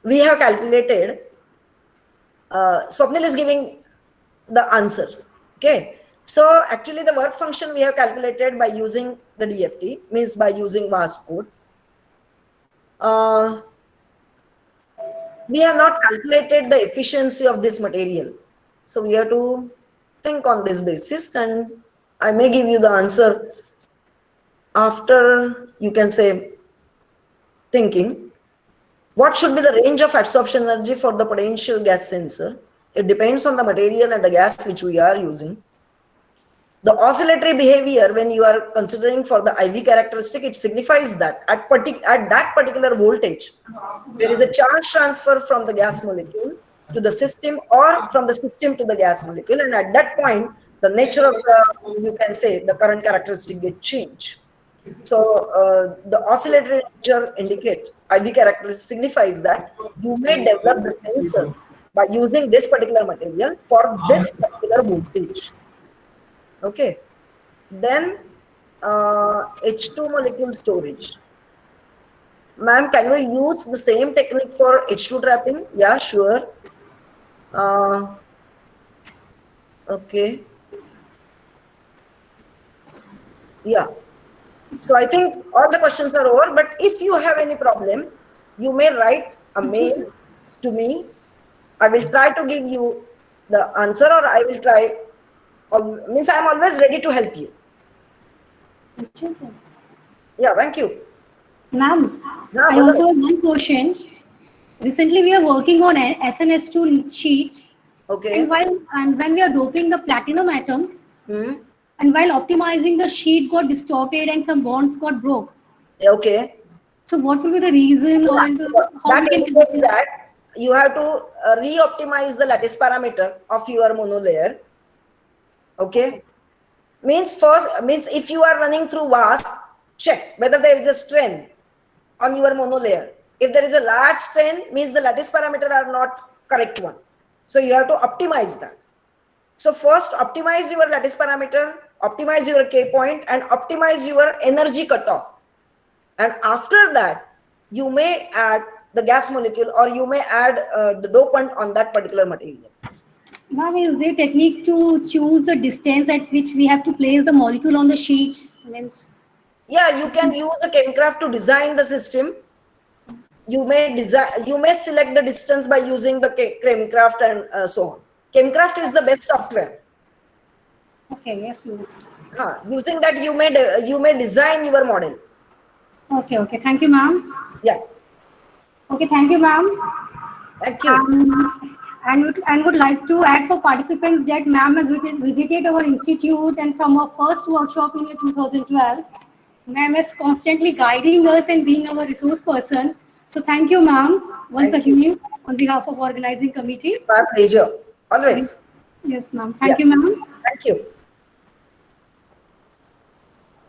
We have calculated, Swapnil is giving the answers. Okay. So actually the work function we have calculated by using the DFT, means by using mass code. We have not calculated the efficiency of this material. So we have to think on this basis, and I may give you the answer after, you can say, thinking. What should be the range of adsorption energy for the potential gas sensor? It depends on the material and the gas which we are using. The oscillatory behavior, when you are considering for the IV characteristic, it signifies that at that particular voltage, there is a charge transfer from the gas molecule to the system or from the system to the gas molecule. And at that point, the nature of the, you can say, the current characteristic get changed. So the oscillatory nature indicate, IV characteristic signifies that you may develop the sensor by using this particular material for this particular voltage. Okay. Then H2 molecule storage. Ma'am, can we use the same technique for H2 trapping? Yeah, sure. Okay. Yeah. So I think all the questions are over, but if you have any problem, you may write a mail to me. I will try to give you the answer, or I will try, means I am always ready to help you. Yeah, thank you. Ma'am, Yeah, I also have one question. Recently, we are working on an SNS2 sheet, Okay. and when we are doping the platinum atom, Hmm. and while optimizing, the sheet got distorted and some bonds got broke. Okay. So, what will be the reason, or how That we can indicates correct that you have to re-optimize the lattice parameter of your monolayer. Okay. Means if you are running through VAS, check whether there is a strain on your monolayer. If there is a large strain, means the lattice parameter are not correct one. So you have to optimize that. So first optimize your lattice parameter, optimize your K point, and optimize your energy cutoff. And after that, you may add the gas molecule, or you may add the dopant on that particular material. Ma'am, is there technique to choose the distance at which we have to place the molecule on the sheet? Means, Yeah, you can use a Chemcraft to design the system. You may select the distance by using the Chemcraft and so on. Chemcraft is the best software. okay, yes, ma'am. Using that, you may design your model. Okay, okay. Thank you, ma'am. Yeah, Okay, thank you, ma'am. thank you. And would like to add for participants that ma'am has visited our institute, and from our first workshop in year 2012, ma'am is constantly guiding us and being our resource person. So thank you, ma'am, once Thank you. again on behalf of organizing committee. It's my pleasure. Always. Yes, ma'am. Yeah. Thank you, ma'am. Thank you.